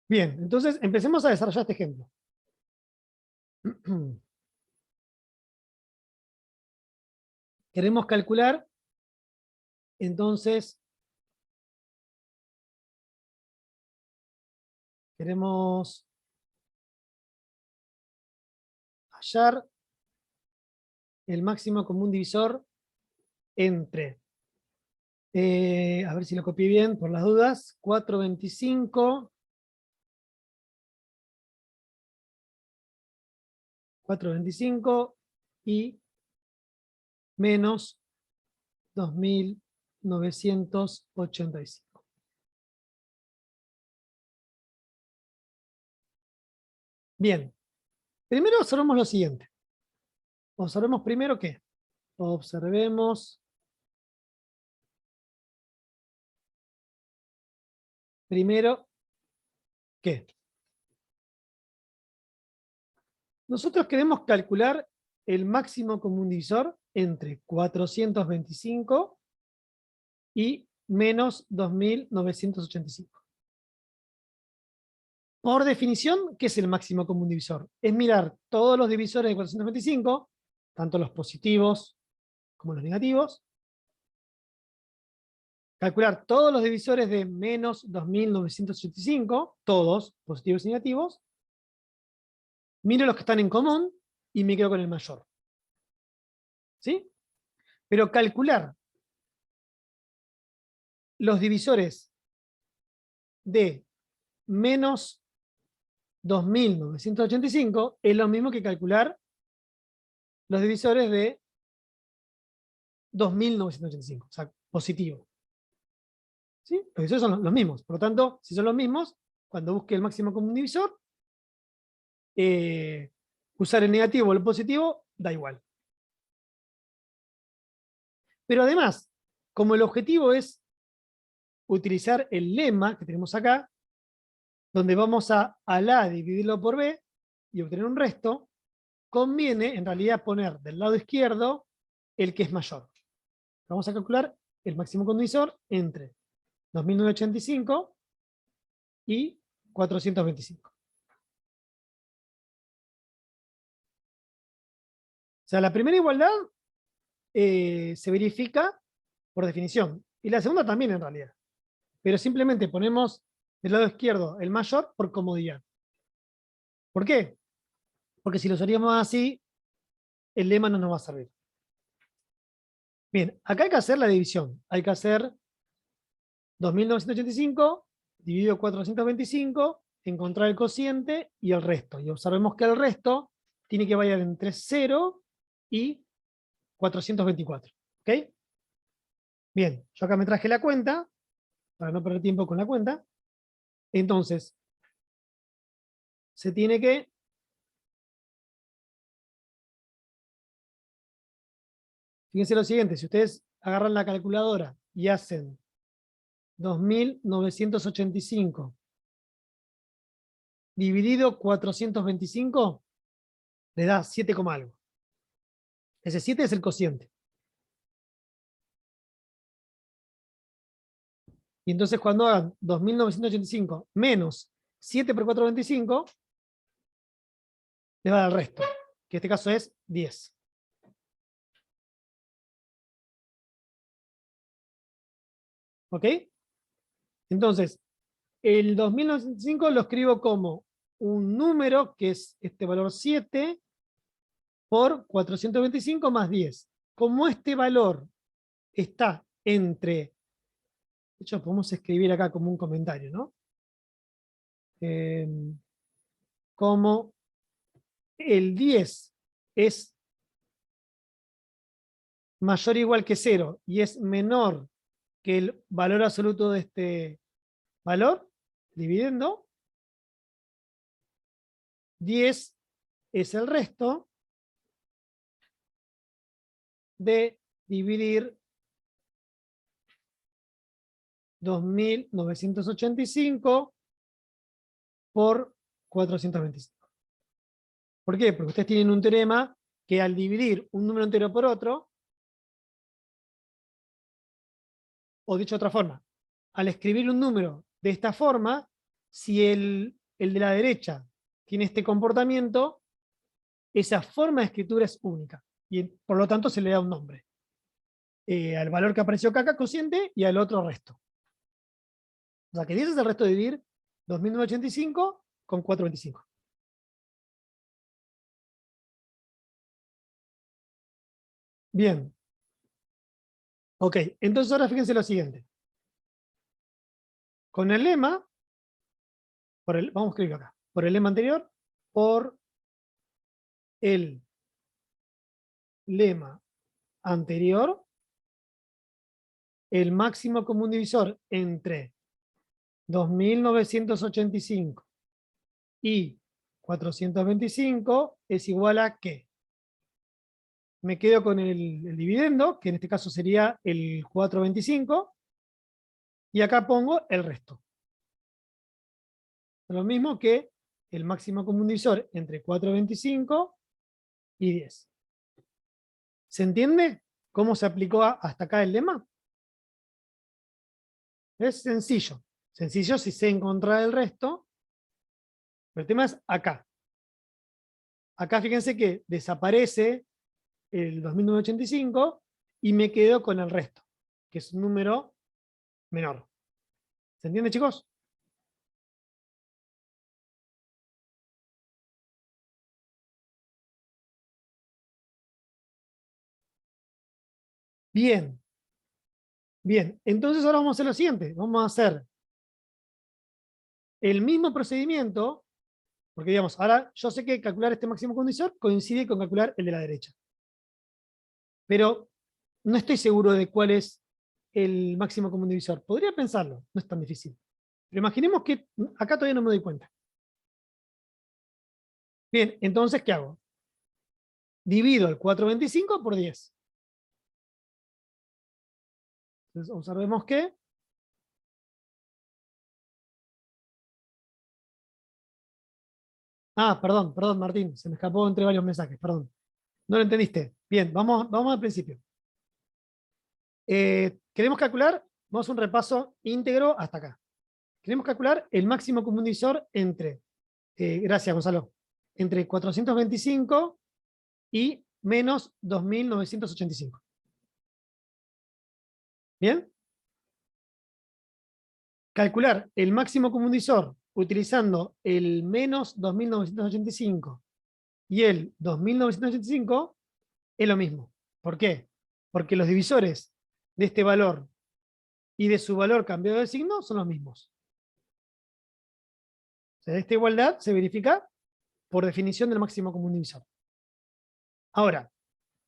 Bien, entonces empecemos a desarrollar este ejemplo. Queremos calcular, entonces, queremos hallar el máximo común divisor entre, a ver si lo copié bien por las dudas, 425, 425 y menos 2985. Bien, primero observemos lo siguiente. Observemos primero qué. Observemos primero qué. Nosotros queremos calcular el máximo común divisor entre 425 y menos 2985. Por definición, ¿qué es el máximo común divisor? Es mirar todos los divisores de 425, tanto los positivos como los negativos, calcular todos los divisores de menos 2985, todos positivos y negativos, miro los que están en común y me quedo con el mayor. ¿Sí? Pero calcular los divisores de menos 2985 es lo mismo que calcular los divisores de 2985, o sea, positivo. ¿Sí? Los divisores son los mismos. Por lo tanto, si son los mismos, cuando busque el máximo común divisor, usar el negativo o el positivo da igual. Pero además, como el objetivo es utilizar el lema que tenemos acá, donde vamos a A dividirlo por B y obtener un resto, conviene en realidad poner del lado izquierdo el que es mayor. Vamos a calcular el máximo común divisor entre 2985 y 425. O sea, la primera igualdad se verifica por definición. Y la segunda también en realidad. Pero simplemente ponemos del lado izquierdo el mayor por comodidad. ¿Por qué? Porque si lo haríamos así, el lema no nos va a servir. Bien, acá hay que hacer la división. Hay que hacer 2985 dividido 425, encontrar el cociente y el resto. Y observemos que el resto tiene que variar entre 0 y 424. ¿Ok? Bien, yo acá me traje la cuenta, para no perder tiempo con la cuenta. Entonces, se tiene que fíjense lo siguiente, si ustedes agarran la calculadora y hacen 2985 dividido 425, le da 7, algo. Ese 7 es el cociente. Y entonces cuando hagan 2985 menos 7 por 425, le va a dar el resto, que en este caso es 10. ¿Ok? Entonces, el 2985 lo escribo como un número, que es este valor 7, por 425 más 10. Como este valor está entre, de hecho podemos escribir acá como un comentario, ¿no? Como el 10 es mayor o igual que 0 y es menor que el valor absoluto de este valor, dividiendo, 10 es el resto de dividir 2985 por 425. ¿Por qué? Porque ustedes tienen un teorema que al dividir un número entero por otro, o dicho de otra forma, al escribir un número de esta forma, si el de la derecha tiene este comportamiento, esa forma de escritura es única. Y por lo tanto se le da un nombre. Al valor que apareció acá, cociente, y al otro resto. O sea que 10 es el resto de dividir 2985 con 425. Bien. Ok, entonces ahora fíjense lo siguiente. Con el lema, vamos a escribir acá, por el lema anterior, por el lema anterior, el máximo común divisor entre 2985 y 425 es igual a ¿qué? Me quedo con el dividendo, que en este caso sería el 425, y acá pongo el resto. Lo mismo que el máximo común divisor entre 425 y 10. ¿Se entiende cómo se aplicó hasta acá el lema? Es sencillo. Sencillo si sé encontrar el resto, pero el tema es acá. Acá fíjense que desaparece el 2985 y me quedo con el resto, que es un número menor. ¿Se entiende, chicos? Bien. Bien. Entonces ahora vamos a hacer lo siguiente. Vamos a hacer el mismo procedimiento, porque digamos, ahora yo sé que calcular este máximo condivisor coincide con calcular el de la derecha. Pero no estoy seguro de cuál es el máximo común divisor. Podría pensarlo, no es tan difícil. Pero imaginemos que acá todavía no me doy cuenta. Bien, entonces, ¿qué hago? Divido el 425 por 10. Entonces, observemos que... Ah, perdón, Martín, se me escapó entre varios mensajes, perdón. No lo entendiste. Bien, vamos al principio. Queremos calcular, vamos a un repaso íntegro hasta acá. Queremos calcular el máximo común divisor entre, gracias Gonzalo, entre 425 y menos 2985. ¿Bien? Calcular el máximo común divisor utilizando el menos 2985 y el 2985 es lo mismo. ¿Por qué? Porque los divisores de este valor y de su valor cambiado de signo son los mismos. O sea, esta igualdad se verifica por definición del máximo común divisor. Ahora,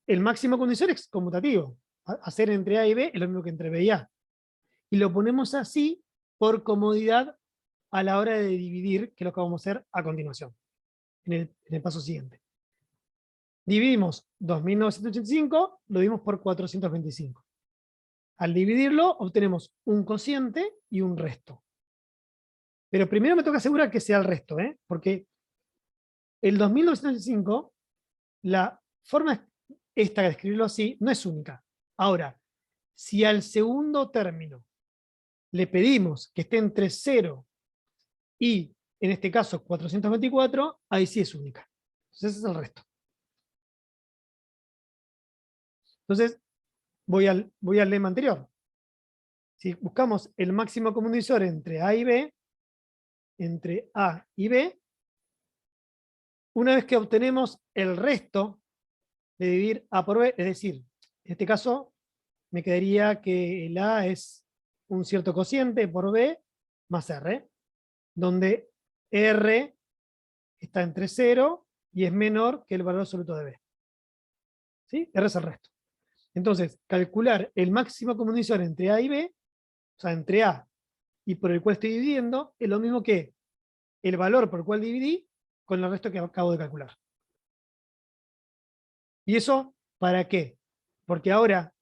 el máximo común divisor es conmutativo. Hacer entre A y B es lo mismo que entre B y A. Y lo ponemos así por comodidad a la hora de dividir, que es lo que vamos a hacer a continuación, en el paso siguiente. Dividimos 2985, lo dimos por 425. Al dividirlo, obtenemos un cociente y un resto. Pero primero me toca asegurar que sea el resto, porque el 2985, la forma esta de escribirlo así, no es única. Ahora, si al segundo término le pedimos que esté entre 0 y, en este caso, 424, ahí sí es única. Entonces ese es el resto. Entonces, voy al lema anterior. Si buscamos el máximo común divisor entre A y B, una vez que obtenemos el resto de dividir A por B, es decir, en este caso me quedaría que el A es un cierto cociente por B más R, donde R está entre 0 y es menor que el valor absoluto de B. ¿Sí? R es el resto. Entonces, calcular el máximo común divisor entre A y B, o sea, entre A y por el cual estoy dividiendo, es lo mismo que el valor por el cual dividí con el resto que acabo de calcular. ¿Y eso para qué? Porque ahora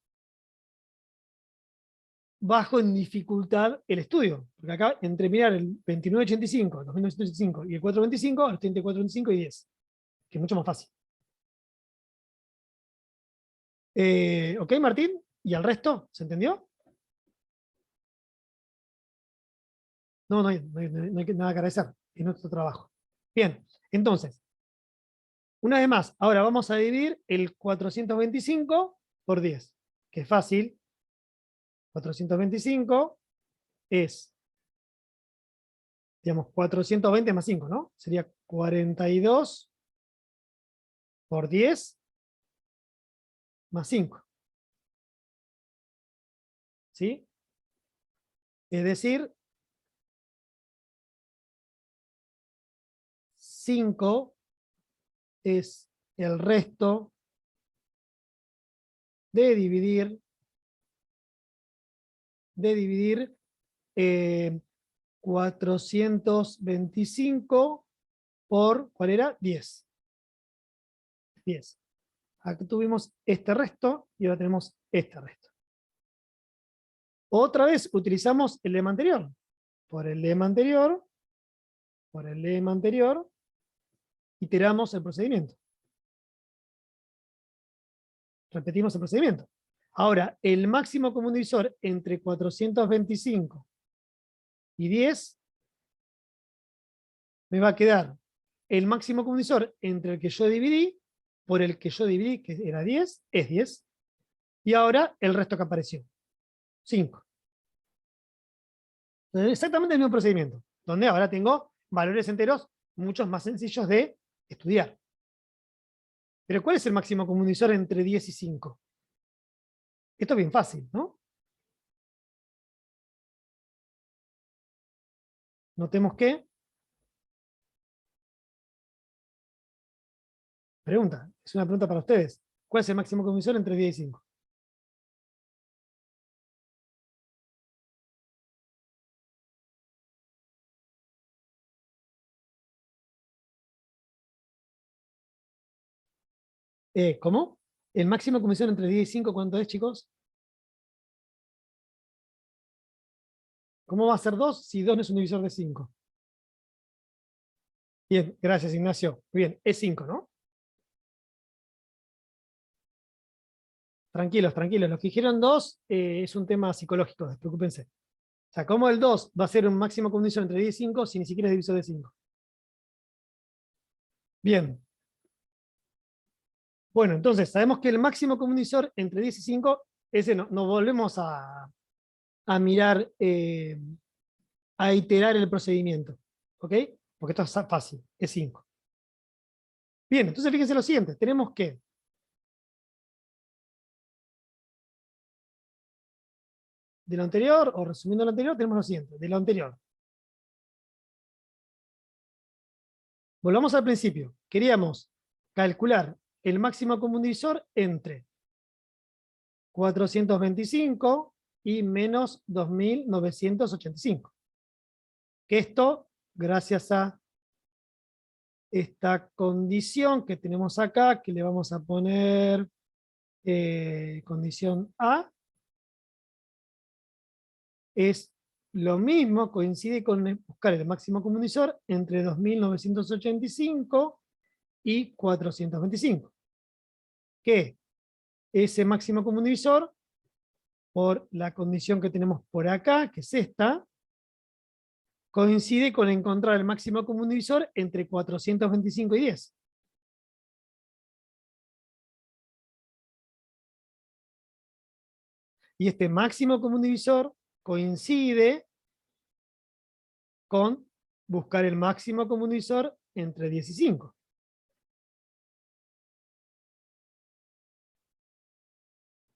bajo en dificultad el estudio. Porque acá, entre mirar el 2985, el 2985 y el 425, estoy entre 425 y 10, que es mucho más fácil. ¿Ok, Martín? ¿Y al resto? ¿Se entendió? No, no hay nada que agradecer. Es nuestro trabajo. Bien, entonces, una vez más, ahora vamos a dividir el 425 por 10, que es fácil. 425 es, digamos, 420 más 5, ¿no? Sería 42 por 10 más 5. ¿Sí? Es decir, 5 es el resto de dividir 425 por, ¿cuál era? 10. 10. Aquí tuvimos este resto y ahora tenemos este resto. Otra vez utilizamos el lema anterior. Por el lema anterior, iteramos el procedimiento. Repetimos el procedimiento. Ahora, el máximo común divisor entre 425 y 10 me va a quedar el máximo común divisor entre el que yo dividí por el que yo dividí, que era 10, es 10. Y ahora el resto que apareció, 5. Exactamente el mismo procedimiento, donde ahora tengo valores enteros muchos más sencillos de estudiar. Pero ¿cuál es el máximo común divisor entre 10 y 5? Esto es bien fácil, ¿no? Notemos que, pregunta, es una pregunta para ustedes. ¿Cuál es el máximo común divisor entre 10 y 5? ¿Cómo? ¿El máximo común divisor entre 10 y 5 cuánto es, chicos? ¿Cómo va a ser 2 si 2 no es un divisor de 5? Bien, gracias, Ignacio. Muy bien, es 5, ¿no? Tranquilos, tranquilos. Los que dijeron 2 es un tema psicológico, despreocúpense. O sea, ¿cómo el 2 va a ser un máximo común divisor entre 10 y 5 si ni siquiera es divisor de 5? Bien. Bueno, entonces sabemos que el máximo común divisor entre 10 y 5, ese no volvemos a mirar, a iterar el procedimiento. ¿Ok? Porque esto es fácil, es 5. Bien, entonces fíjense lo siguiente. Tenemos que de lo anterior, o resumiendo lo anterior, tenemos lo siguiente. De lo anterior. Volvamos al principio. Queríamos calcular el máximo común divisor entre 425 y menos 2985. Que esto, gracias a esta condición que tenemos acá, que le vamos a poner condición A, es lo mismo, coincide con buscar el máximo común divisor entre 2985 y 425. Que ese máximo común divisor, por la condición que tenemos por acá, que es esta, coincide con encontrar el máximo común divisor entre 425 y 10. Y este máximo común divisor coincide con buscar el máximo común divisor entre 10 y 5.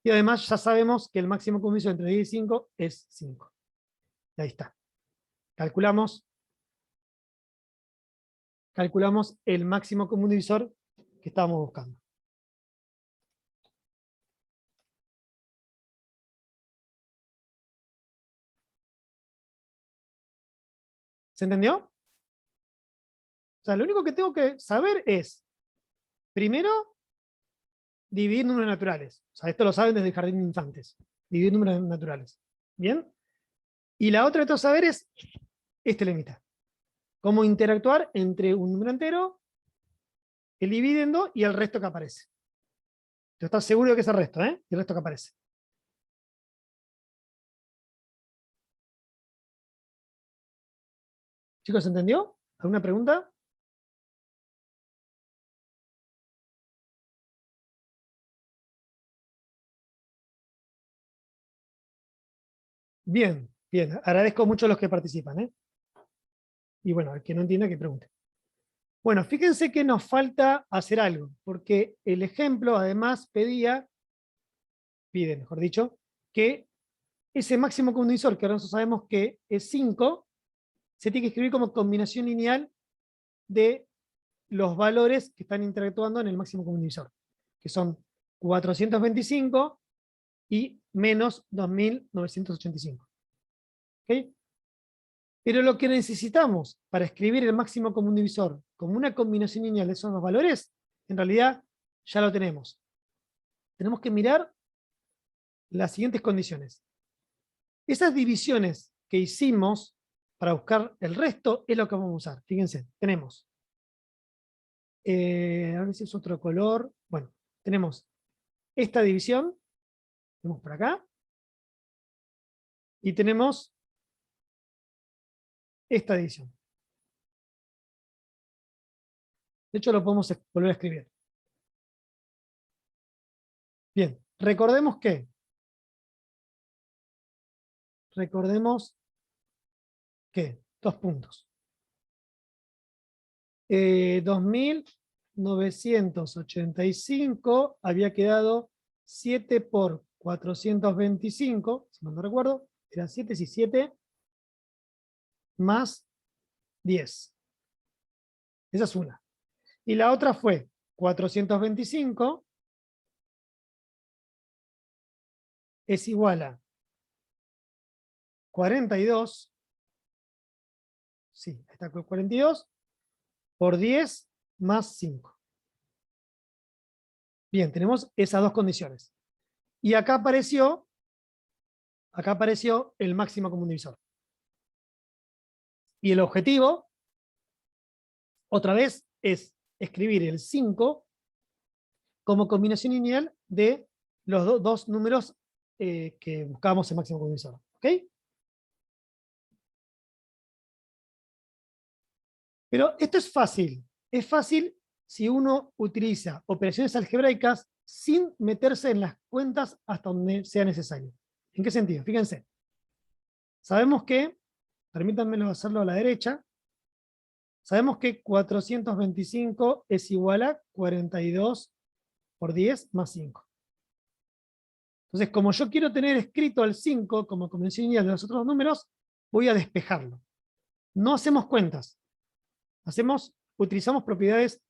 Y además ya sabemos que el máximo común divisor entre 10 y 5 es 5. Y ahí está. Calculamos el máximo común divisor que estábamos buscando. ¿Se entendió? O sea, lo único que tengo que saber es, primero, dividir números naturales. O sea, esto lo saben desde el jardín de infantes. Dividir números naturales. ¿Bien? Y la otra de todos saber es este lemita. Cómo interactuar entre un número entero, el dividendo y el resto que aparece. Tú estás seguro de que es el resto, ¿eh? Y el resto que aparece. Chicos, ¿se entendió? ¿Alguna pregunta? Bien, bien. Agradezco mucho a los que participan, ¿eh? Y bueno, el que no entienda que pregunte. Bueno, fíjense que nos falta hacer algo, porque el ejemplo además pide, mejor dicho, que ese máximo común divisor, que ahora nosotros sabemos que es 5, se tiene que escribir como combinación lineal de los valores que están interactuando en el máximo común divisor, que son 425 y menos 2985. ¿Ok? Pero lo que necesitamos para escribir el máximo común divisor como una combinación lineal de esos dos valores, en realidad ya lo tenemos. Tenemos que mirar las siguientes condiciones. Esas divisiones que hicimos para buscar el resto es lo que vamos a usar. Fíjense, tenemos, a ver si es otro color. Bueno, tenemos esta división, tenemos por acá, y tenemos esta división. De hecho, lo podemos volver a escribir. Bien, recordemos dos puntos. 2985 había quedado 7 por 425, si mal no recuerdo, eran 7 y 7 más 10. Esa es una. Y la otra fue 425 es igual a 42, sí, está con 42, por 10 más 5. Bien, tenemos esas dos condiciones. Y acá apareció el máximo común divisor. Y el objetivo, otra vez, es escribir el 5 como combinación lineal de los dos números que buscábamos el máximo común divisor. ¿Ok? Pero esto es fácil. Es fácil si uno utiliza operaciones algebraicas sin meterse en las cuentas hasta donde sea necesario. ¿En qué sentido? Fíjense. Sabemos que, permítanmelo hacerlo a la derecha, sabemos que 425 es igual a 42 por 10 más 5. Entonces, como yo quiero tener escrito el 5 como convención lineal de los otros números, voy a despejarlo. No hacemos cuentas. Utilizamos propiedades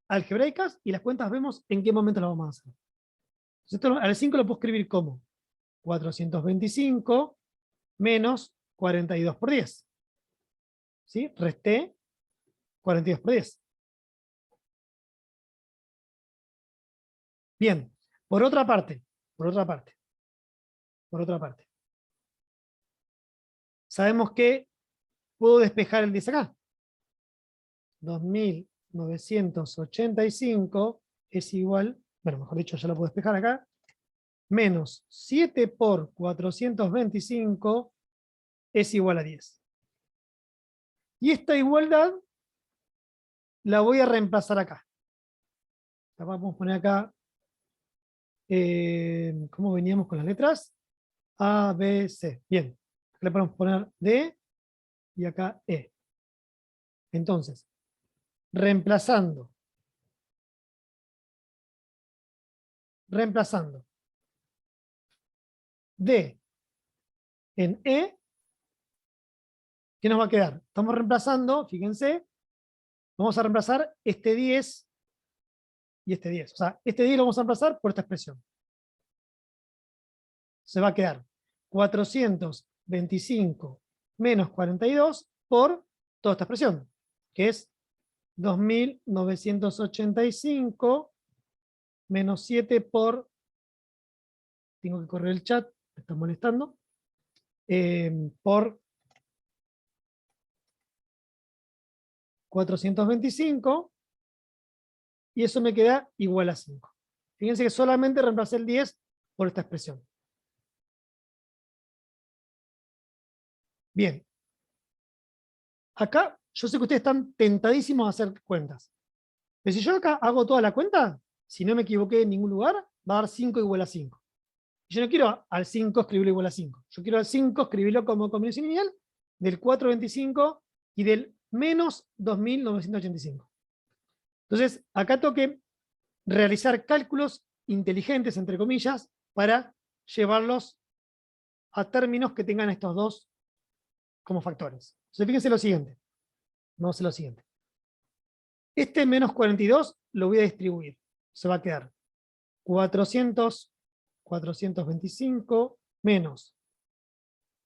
algebraicas y las cuentas vemos en qué momento las vamos a hacer. Entonces, esto, al 5 lo puedo escribir como 425 menos 42 por 10. ¿Sí? Resté 42 por 10. Bien, por otra parte, sabemos que puedo despejar el 10 acá. 2985 es igual, bueno, mejor dicho, ya lo puedo despejar acá, menos 7 por 425 es igual a 10. Y esta igualdad la voy a reemplazar acá. La vamos a poner acá, ¿cómo veníamos con las letras? A, B, C. Bien, le podemos poner D y acá E. Entonces, reemplazando D en E, ¿qué nos va a quedar? Estamos reemplazando, fíjense, vamos a reemplazar este 10 y este 10. O sea, este 10 lo vamos a reemplazar por esta expresión. Se va a quedar 425 menos 42 por toda esta expresión, que es 2985 menos 7 por, tengo que correr el chat, me está molestando, por 425, y eso me queda igual a 5. Fíjense que solamente reemplacé el 10 por esta expresión. Bien. Acá, yo sé que ustedes están tentadísimos a hacer cuentas. Pero si yo acá hago toda la cuenta, si no me equivoqué en ningún lugar, va a dar 5 igual a 5. Yo no quiero al 5 escribirlo igual a 5. Yo quiero al 5 escribirlo como combinación lineal del 425 y del menos 2985. Entonces, acá tengo que realizar cálculos inteligentes, entre comillas, para llevarlos a términos que tengan estos dos como factores. Entonces, fíjense lo siguiente. Vamos a hacer lo siguiente. Este menos 42 lo voy a distribuir. Se va a quedar 425 menos.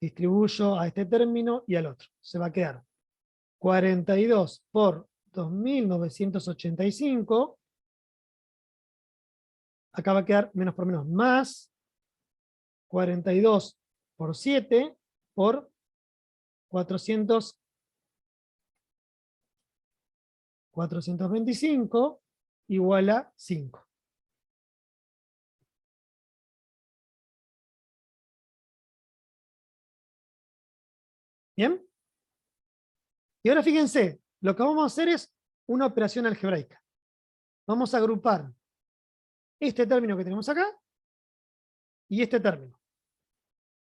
Distribuyo a este término y al otro. Se va a quedar 42 por 2985. Acá va a quedar menos por menos más 42 por 7 por 425 igual a 5. ¿Bien? Y ahora fíjense, lo que vamos a hacer es una operación algebraica. Vamos a agrupar este término que tenemos acá y este término.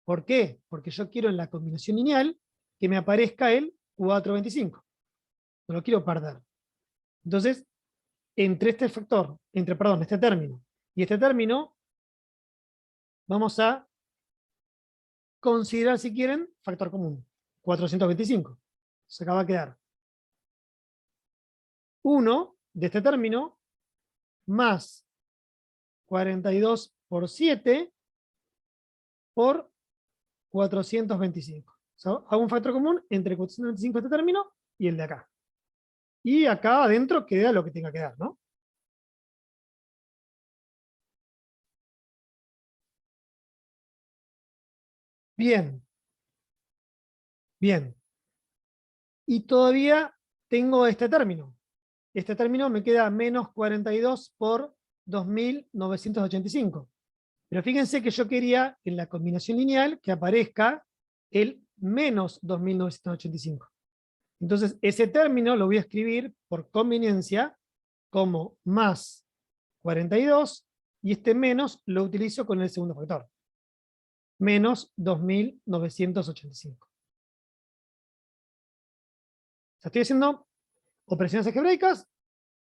¿Por qué? Porque yo quiero en la combinación lineal que me aparezca el 425. No lo quiero perder. Entonces, entre este factor, este término y este término, vamos a considerar, si quieren, factor común, 425. Se acaba de quedar 1 de este término más 42 por 7 por 425. O sea, hago un factor común entre 425 de este término y el de acá. Y acá adentro queda lo que tenga que dar, ¿no? Bien, bien. Y todavía tengo este término. Este término me queda menos 42 por 2985. Pero fíjense que yo quería en la combinación lineal que aparezca el menos 2985. Entonces, ese término lo voy a escribir por conveniencia como más 42 y este menos lo utilizo con el segundo factor. Menos 2985. O sea, estoy haciendo operaciones algebraicas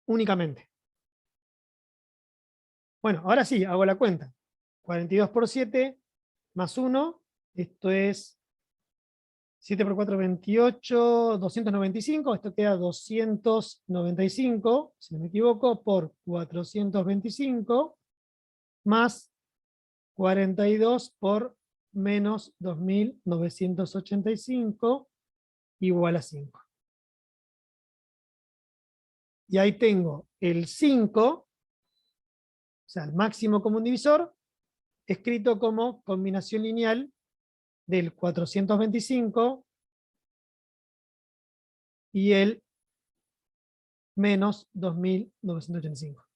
únicamente. Bueno, ahora sí, hago la cuenta. 42 por 7 más 1, esto es 7 por 4, 28, 295, esto queda 295, si no me equivoco, por 425, más 42 por menos 2985, igual a 5. Y ahí tengo el 5, o sea, el máximo común divisor, escrito como combinación lineal del 425 y el menos 2985.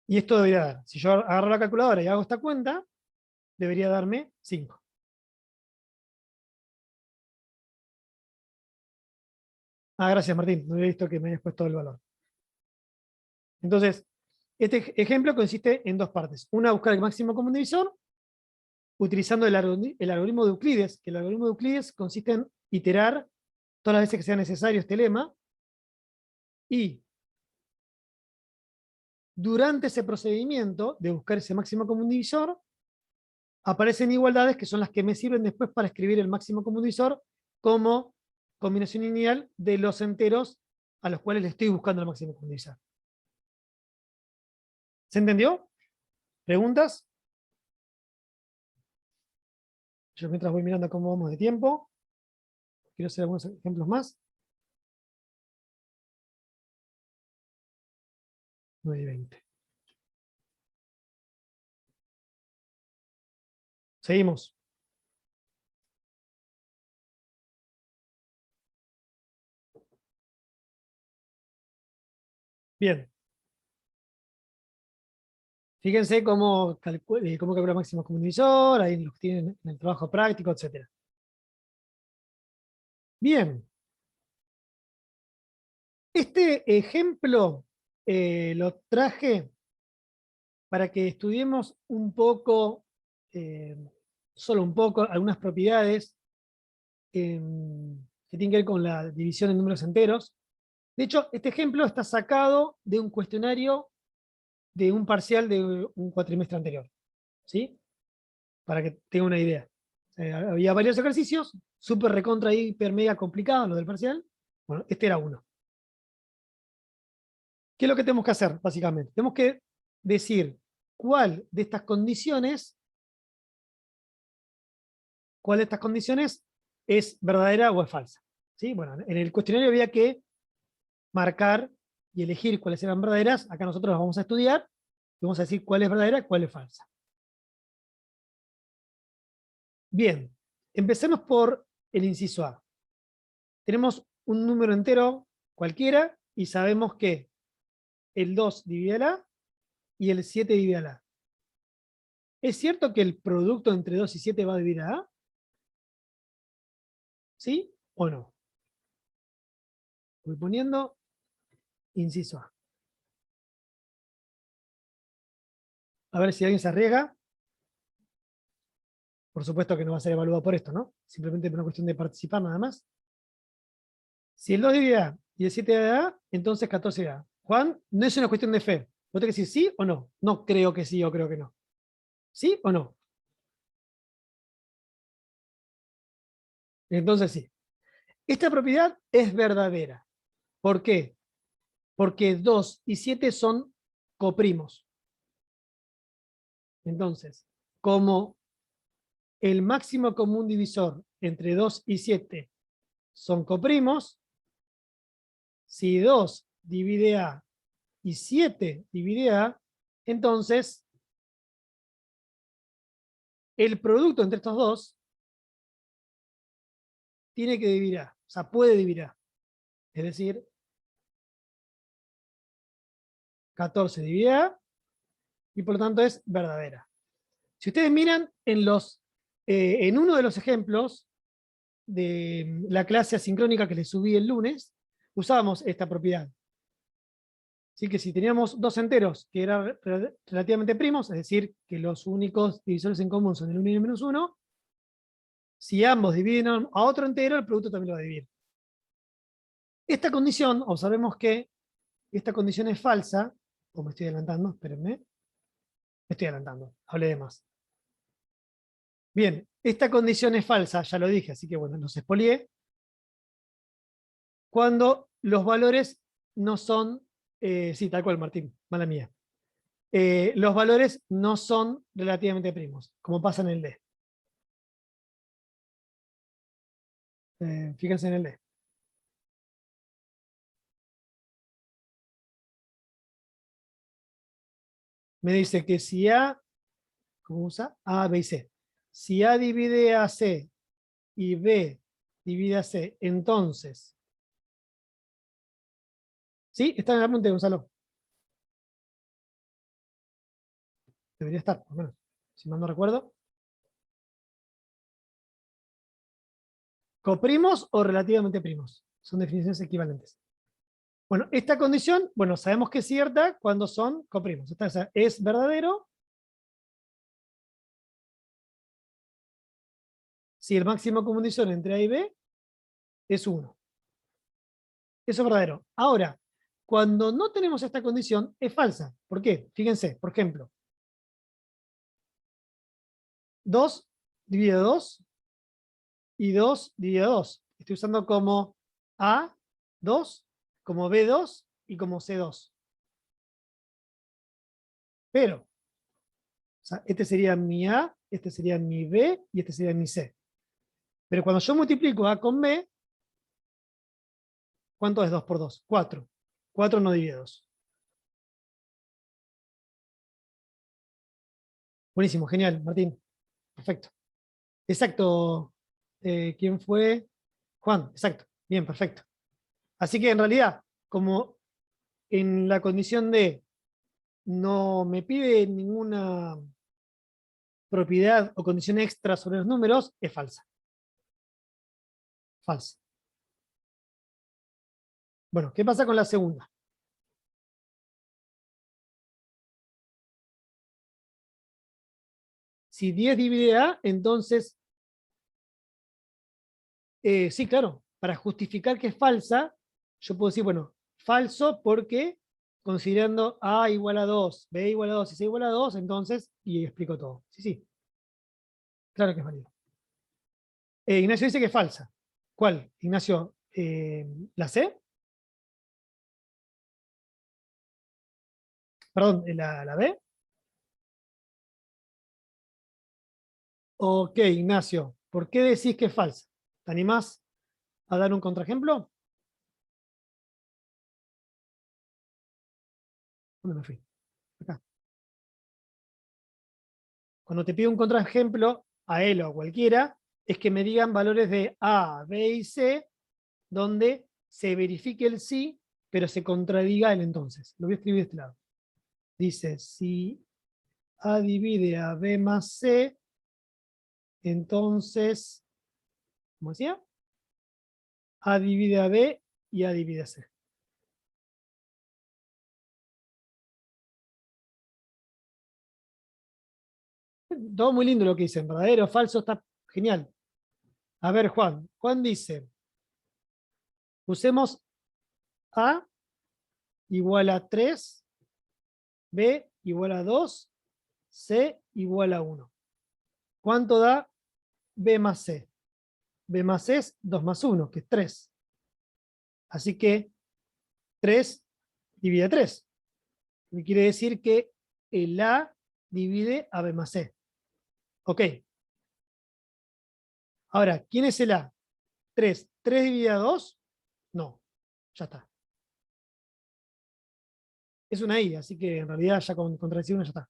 Y esto debería dar, si yo agarro la calculadora y hago esta cuenta, debería darme 5. Ah, gracias Martín, no había visto que me hayas puesto el valor. Entonces, este ejemplo consiste en dos partes. Una, buscar el máximo común divisor, utilizando el algoritmo de Euclides, que el algoritmo de Euclides consiste en iterar todas las veces que sea necesario este lema, y durante ese procedimiento de buscar ese máximo común divisor, aparecen igualdades que son las que me sirven después para escribir el máximo común divisor como combinación lineal de los enteros a los cuales le estoy buscando el máximo común divisor. ¿Se entendió? ¿Preguntas? Yo mientras voy mirando cómo vamos de tiempo, quiero hacer algunos ejemplos más. 9:20. Seguimos. Bien. Fíjense cómo, cómo calcula máximo común divisor, ahí los tienen en el trabajo práctico, etc. Bien. Este ejemplo lo traje para que estudiemos un poco, eh, solo un poco, algunas propiedades que tienen que ver con la división en números enteros. De hecho, este ejemplo está sacado de un cuestionario de un parcial de un cuatrimestre anterior, ¿sí? Para que tenga una idea. Había varios ejercicios, súper recontra hiper mega complicados, los del parcial. Bueno, este era uno. ¿Qué es lo que tenemos que hacer, básicamente? Tenemos que decir cuál de estas condiciones es verdadera o es falsa. ¿Sí? Bueno, en el cuestionario había que marcar y elegir cuáles eran verdaderas. Acá nosotros las vamos a estudiar y vamos a decir cuál es verdadera y cuál es falsa. Bien, empecemos por el inciso A. Tenemos un número entero cualquiera y sabemos que el 2 divide al A y el 7 divide al A. ¿Es cierto que el producto entre 2 y 7 va a dividir a A? ¿Sí o no? Voy poniendo inciso A. A ver si alguien se arriesga. Por supuesto que no va a ser evaluado por esto, ¿no? Simplemente por una cuestión de participar nada más. Si el 2 divide A y el 7 divide A, entonces 14 A. Juan, no es una cuestión de fe. Vos tenés que decir sí o no. No creo que sí o creo que no. ¿Sí o no? Entonces sí. Esta propiedad es verdadera. ¿Por qué? Porque 2 y 7 son coprimos. Entonces, como el máximo común divisor entre 2 y 7 son coprimos, si 2 divide A y 7 divide A, entonces el producto entre estos dos tiene que dividir A, o sea, puede dividir A. Es decir, 14 divide A y por lo tanto es verdadera. Si ustedes miran en uno de los ejemplos de la clase asincrónica que les subí el lunes, usábamos esta propiedad. Así que si teníamos dos enteros que eran relativamente primos, es decir, que los únicos divisores en común son el 1 y el -1, si ambos dividen a otro entero, el producto también lo va a dividir. Esta condición, observemos que esta condición es falsa, o me estoy adelantando, espérenme, me estoy adelantando, hablé de más. Bien, esta condición es falsa, ya lo dije, así que bueno, los expolié, cuando los valores no son, sí, tal cual, Martín, mala mía. Los valores no son relativamente primos, como pasa en el D. Fíjense en el D. Me dice que si A, ¿cómo usa? A, B y C. Si A divide a C y B divide a C, entonces, ¿sí? Está en el apunte, Gonzalo. Debería estar, por lo menos, si mal no recuerdo. ¿Coprimos o relativamente primos? Son definiciones equivalentes. Bueno, esta condición, bueno, sabemos que es cierta cuando son coprimos. Esta es verdadero si el máximo común divisor entre A y B es 1. Eso es verdadero. Ahora, cuando no tenemos esta condición, es falsa. ¿Por qué? Fíjense, por ejemplo, 2 divide 2 y 2 divide 2. Estoy usando como A2, como B2 y como C2. Pero, o sea, este sería mi A, este sería mi B y este sería mi C. Pero cuando yo multiplico A con B, ¿cuánto es 2 por 2? 4. 4 no divide 2. Buenísimo, genial, Martín. Perfecto. Exacto. ¿Quién fue? Juan, exacto. Bien, perfecto. Así que en realidad, como en la condición de no me pide ninguna propiedad o condición extra sobre los números, es falsa. Falsa. Bueno, ¿qué pasa con la segunda? Si 10 divide A, entonces, sí, claro, para justificar que es falsa, yo puedo decir, bueno, falso porque considerando A igual a 2, B igual a 2 y C igual a 2, entonces, y explico todo. Sí, sí, claro que es válido. Ignacio dice que es falsa. ¿Cuál? Ignacio, ¿la C? Perdón, ¿la B? Ok, Ignacio, ¿por qué decís que es falsa? ¿Te animás a dar un contraejemplo? ¿Dónde me fui? Acá. Cuando te pido un contraejemplo, a él o a cualquiera, es que me digan valores de A, B y C, donde se verifique el sí, pero se contradiga el entonces. Lo voy a escribir de este lado. Dice, si A divide a B más C, entonces, ¿cómo decía? A divide a B y A divide a C. Todo muy lindo lo que dicen, verdadero, falso, está genial. A ver, Juan. Juan dice, usemos A igual a 3, B igual a 2, C igual a 1. ¿Cuánto da B más C? B más C es 2 más 1, que es 3. Así que 3 divide 3. Me quiere decir que el A divide a B más C. Ok. Ahora, ¿quién es el A? 3. ¿3 divide a 2? No. Ya está. Es una I, así que en realidad ya con contradecir una ya está.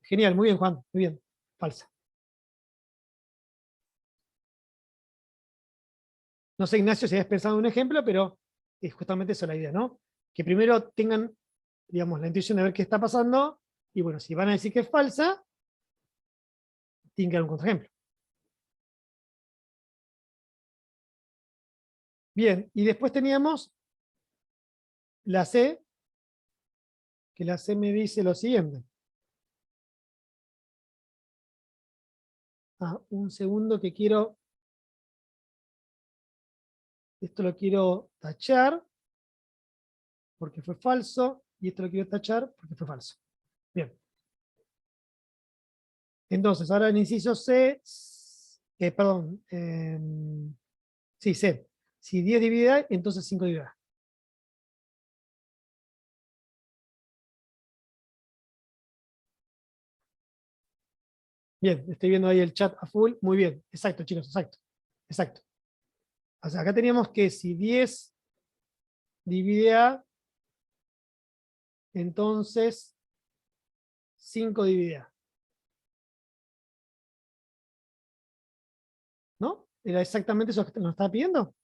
Genial, muy bien, Juan. Muy bien. Falsa. No sé, Ignacio, si habías pensado en un ejemplo, pero es justamente eso la idea, ¿no? Que primero tengan, digamos, la intuición de ver qué está pasando, y bueno, si van a decir que es falsa, tienen que dar un contraejemplo. Bien, y después teníamos la C, que la C me dice lo siguiente. Un segundo que quiero, esto lo quiero tachar, porque fue falso, y esto lo quiero tachar porque fue falso. Bien. Entonces, ahora el inciso C, perdón, sí, C. Si 10 divide A, entonces 5 divide A. Bien, estoy viendo ahí el chat a full. Muy bien, exacto, chicos, exacto. Exacto. O sea, acá teníamos que si 10 divide A, entonces 5 divide A. ¿No? Era exactamente eso que nos estaba pidiendo.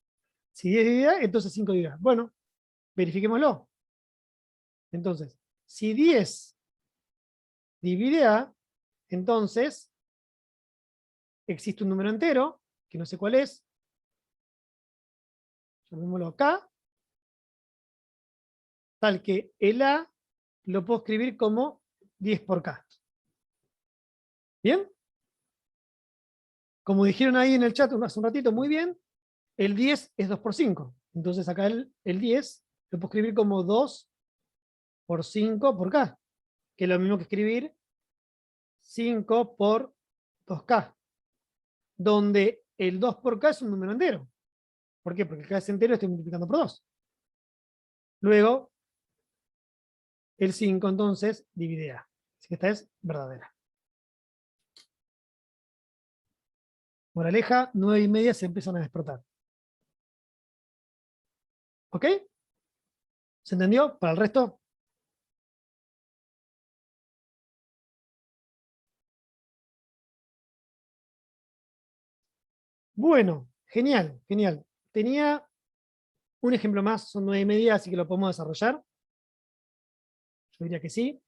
Si 10 divide A, entonces 5 divide A. Bueno, verifiquémoslo. Entonces, si 10 divide A, entonces existe un número entero, que no sé cuál es, llamémoslo K, tal que el A lo puedo escribir como 10 por K. ¿Bien? Como dijeron ahí en el chat hace un ratito, muy bien, el 10 es 2 por 5. Entonces acá el 10 lo puedo escribir como 2 por 5 por K, que es lo mismo que escribir 5 por 2K, donde el 2 por K es un número entero. ¿Por qué? Porque K es entero y estoy multiplicando por 2. Luego, el 5 entonces divide A. Así que esta es verdadera. Moraleja, 9:30 se empiezan a despertar. ¿Ok? ¿Se entendió? Para el resto, bueno, genial, genial. Tenía Un ejemplo más, son 9:30, así que lo podemos desarrollar. Yo diría que sí.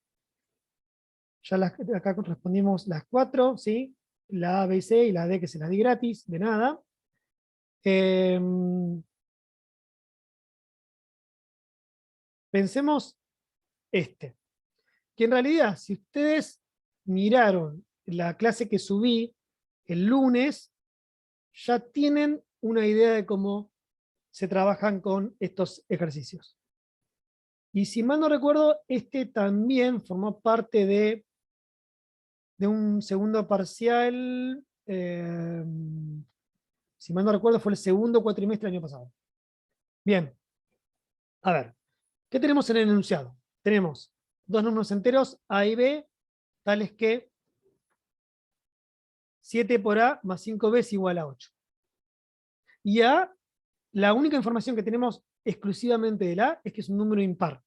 Ya acá respondimos las 4, ¿sí? La A, B y C y la D que se las di gratis, de nada. Pensemos que en realidad, si ustedes miraron la clase que subí el lunes, ya tienen una idea de cómo se trabajan con estos ejercicios. Y si mal no recuerdo, también formó parte de un segundo parcial, si mal no recuerdo, fue el segundo cuatrimestre del año pasado. Bien, a ver, ¿qué tenemos en el enunciado? Tenemos dos números enteros, A y B, tales que 7 por A más 5B es igual a 8. Y A, la única información que tenemos exclusivamente del A es que es un número impar.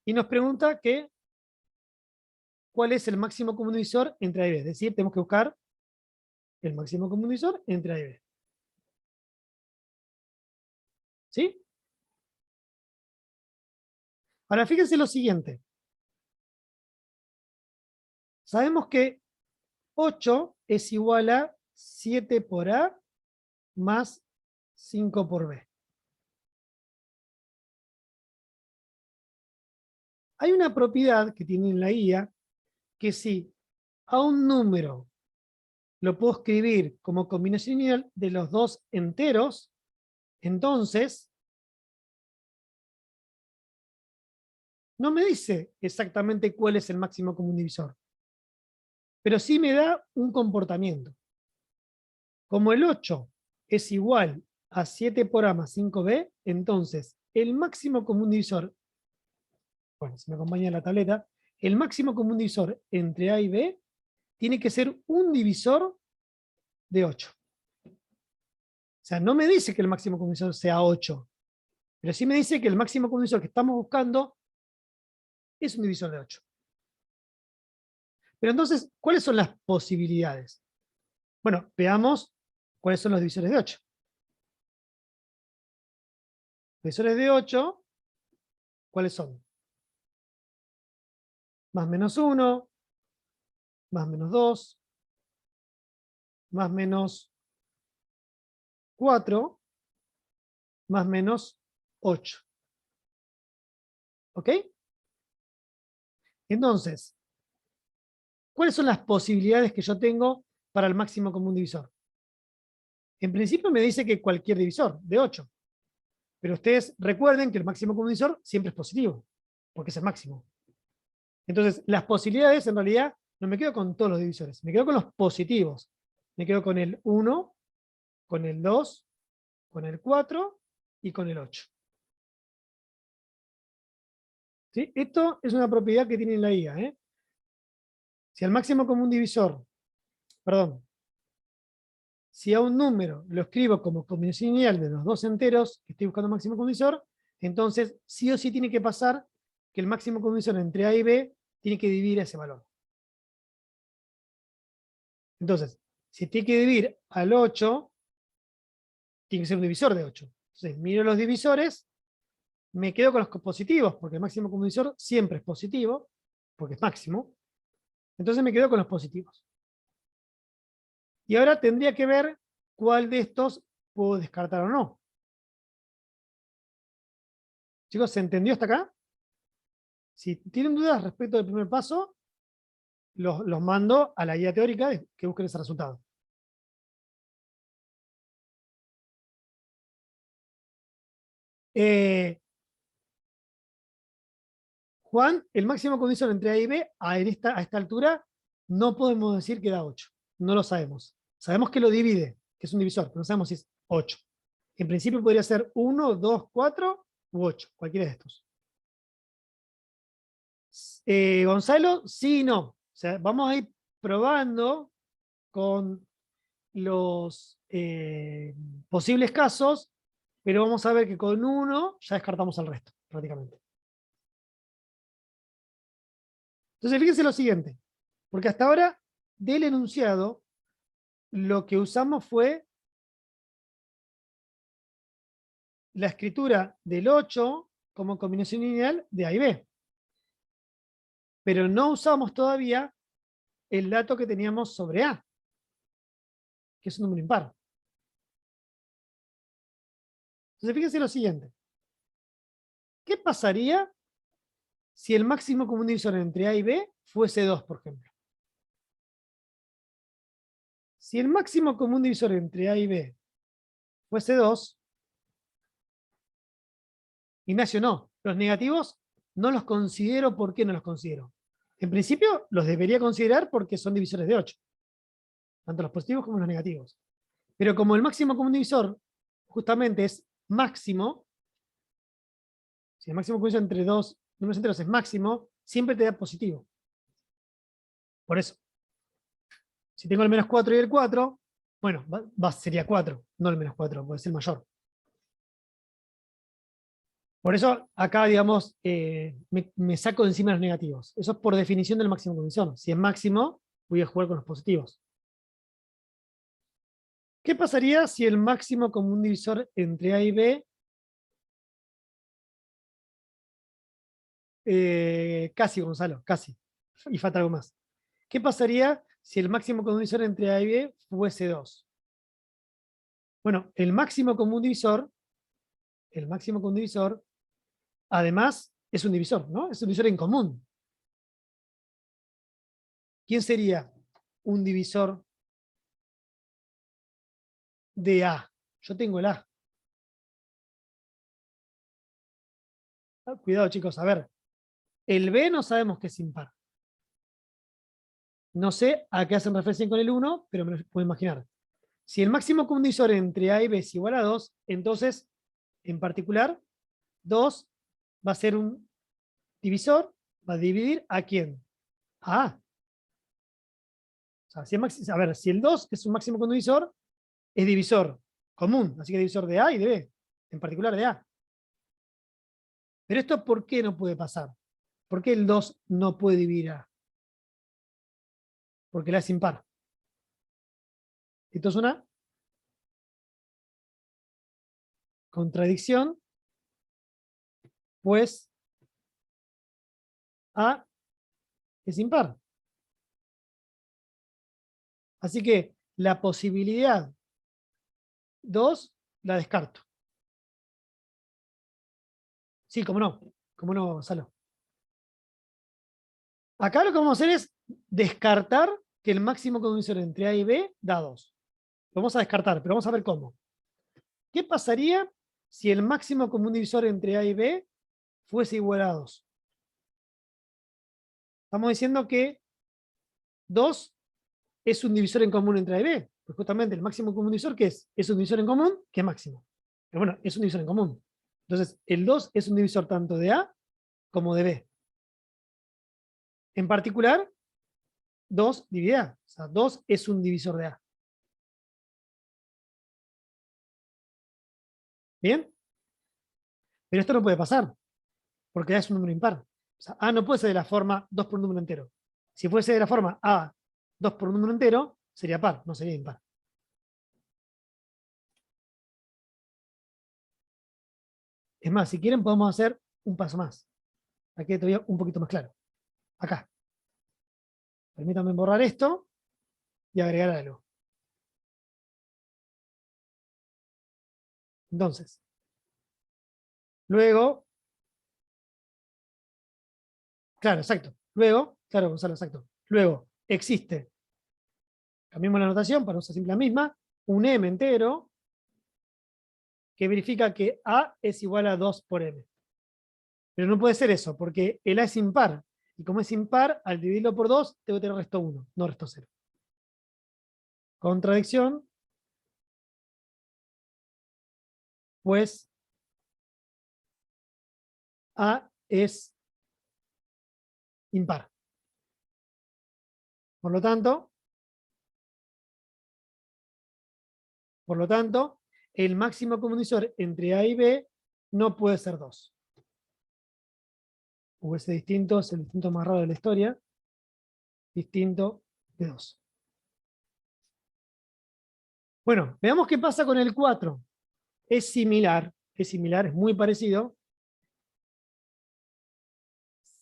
Y nos pregunta que cuál es el máximo común divisor entre A y B. Es decir, tenemos que buscar el máximo común divisor entre A y B. ¿Sí? Ahora fíjense lo siguiente. Sabemos que 8 es igual a 7 por A más 5 por B. Hay una propiedad que tiene en la guía que si a un número lo puedo escribir como combinación lineal de los dos enteros, entonces no me dice exactamente cuál es el máximo común divisor, pero sí me da un comportamiento. Como el 8 es igual a 7 por A más 5B, entonces el máximo común divisor, bueno, si me acompaña la tableta, el máximo común divisor entre A y B tiene que ser un divisor de 8. O sea, no me dice que el máximo común divisor sea 8, pero sí me dice que el máximo común divisor que estamos buscando es un divisor de 8. Pero entonces, ¿cuáles son las posibilidades? Bueno, veamos cuáles son los divisores de 8. Divisores de 8, ¿cuáles son? Más menos 1, más menos 2, más menos 4, más menos 8. ¿Ok? Entonces, ¿cuáles son las posibilidades que yo tengo para el máximo común divisor? En principio me dice que cualquier divisor, de 8. Pero ustedes recuerden que el máximo común divisor siempre es positivo, porque es el máximo. Entonces, las posibilidades, en realidad, no me quedo con todos los divisores, me quedo con los positivos. Me quedo con el 1, con el 2, con el 4 y con el 8. ¿Sí? Esto es una propiedad que tiene la IA. Si al máximo común divisor, perdón, si a un número lo escribo como combinación lineal de los dos enteros que estoy buscando máximo común divisor, entonces sí o sí tiene que pasar que el máximo común divisor entre A y B tiene que dividir ese valor. Entonces, si tiene que dividir al 8, tiene que ser un divisor de 8. Entonces, miro los divisores, me quedo con los positivos, porque el máximo común divisor siempre es positivo, porque es máximo. Entonces me quedo con los positivos. Y ahora tendría que ver cuál de estos puedo descartar o no. Chicos, ¿se entendió hasta acá? Si tienen dudas respecto del primer paso, los mando a la guía teórica que busquen ese resultado. Juan, el máximo condición entre A y B, a esta altura, no podemos decir que da 8. No lo sabemos. Sabemos que lo divide, que es un divisor, pero no sabemos si es 8. En principio podría ser 1, 2, 4 u 8, cualquiera de estos. Gonzalo, sí y no. O sea, vamos a ir probando con los posibles casos, pero vamos a ver que con uno ya descartamos el resto, prácticamente. Entonces, fíjense lo siguiente, porque hasta ahora del enunciado lo que usamos fue la escritura del 8 como combinación lineal de A y B. Pero no usamos todavía el dato que teníamos sobre A, que es un número impar. Entonces, fíjense lo siguiente. ¿Qué pasaría si el máximo común divisor entre A y B fuese 2, por ejemplo? Si el máximo común divisor entre A y B fuese 2, Ignacio, no, los negativos no los considero. ¿Por qué no los considero? En principio los debería considerar porque son divisores de 8, tanto los positivos como los negativos. Pero como el máximo común divisor justamente es máximo, si el máximo común divisor entre dos números enteros es máximo, siempre te da positivo. Por eso, si tengo el -4 y el 4, bueno, sería 4, no el -4, puede ser mayor. Por eso acá, digamos, me saco de encima los negativos. Eso es por definición del máximo común divisor. Si es máximo, voy a jugar con los positivos. ¿Qué pasaría si el máximo común divisor entre A y B casi, Gonzalo, casi, y falta algo más? ¿Qué pasaría si el máximo común divisor entre A y B fuese 2? Bueno, el máximo común divisor, además, es un divisor, ¿no? Es un divisor en común. ¿Quién sería un divisor de A? Yo tengo el A. Cuidado, chicos, a ver. El B no sabemos que es impar. No sé a qué hacen referencia con el 1, pero me lo puedo imaginar. Si el máximo común divisor entre A y B es igual a 2, entonces, en particular, 2 va a ser un divisor, va a dividir ¿a quién? A A. O sea, si el, si el 2 es un máximo común divisor, es divisor común, así que divisor de A y de B, en particular de A. Pero esto, ¿por qué no puede pasar? ¿Por qué el 2 no puede dividir A? Porque la es impar. Esto es una contradicción, pues A es impar. Así que la posibilidad 2 la descarto. Sí, cómo no, Gonzalo. Acá lo que vamos a hacer es descartar que el máximo común divisor entre A y B da 2. Lo vamos a descartar, pero vamos a ver cómo. ¿Qué pasaría si el máximo común divisor entre A y B fuese igual a 2? Estamos diciendo que 2 es un divisor en común entre A y B. Pues justamente el máximo común divisor, ¿qué es? Es un divisor en común que es máximo. Pero bueno, es un divisor en común. Entonces, el 2 es un divisor tanto de A como de B. En particular, 2 divide A. O sea, 2 es un divisor de A. ¿Bien? Pero esto no puede pasar, porque A es un número impar. O sea, A no puede ser de la forma 2 por un número entero. Si fuese de la forma A 2 por un número entero, sería par, no sería impar. Es más, si quieren podemos hacer un paso más. Aquí todavía un poquito más claro. Acá. Permítanme borrar esto y agregar algo. Entonces, luego, claro, exacto. Luego, claro, Gonzalo, exacto. Luego, existe, cambiemos la notación para usar siempre la misma, un m entero que verifica que A es igual a 2 por m. Pero no puede ser eso, porque el A es impar. Y como es impar, al dividirlo por 2, tengo que tener resto 1, no resto 0. Contradicción, pues A es impar. Por lo tanto, el máximo común divisor entre A y B no puede ser 2. ese distinto es el distinto más raro de la historia. Distinto de 2. Bueno, veamos qué pasa con el 4. Es similar. es similar, es muy parecido.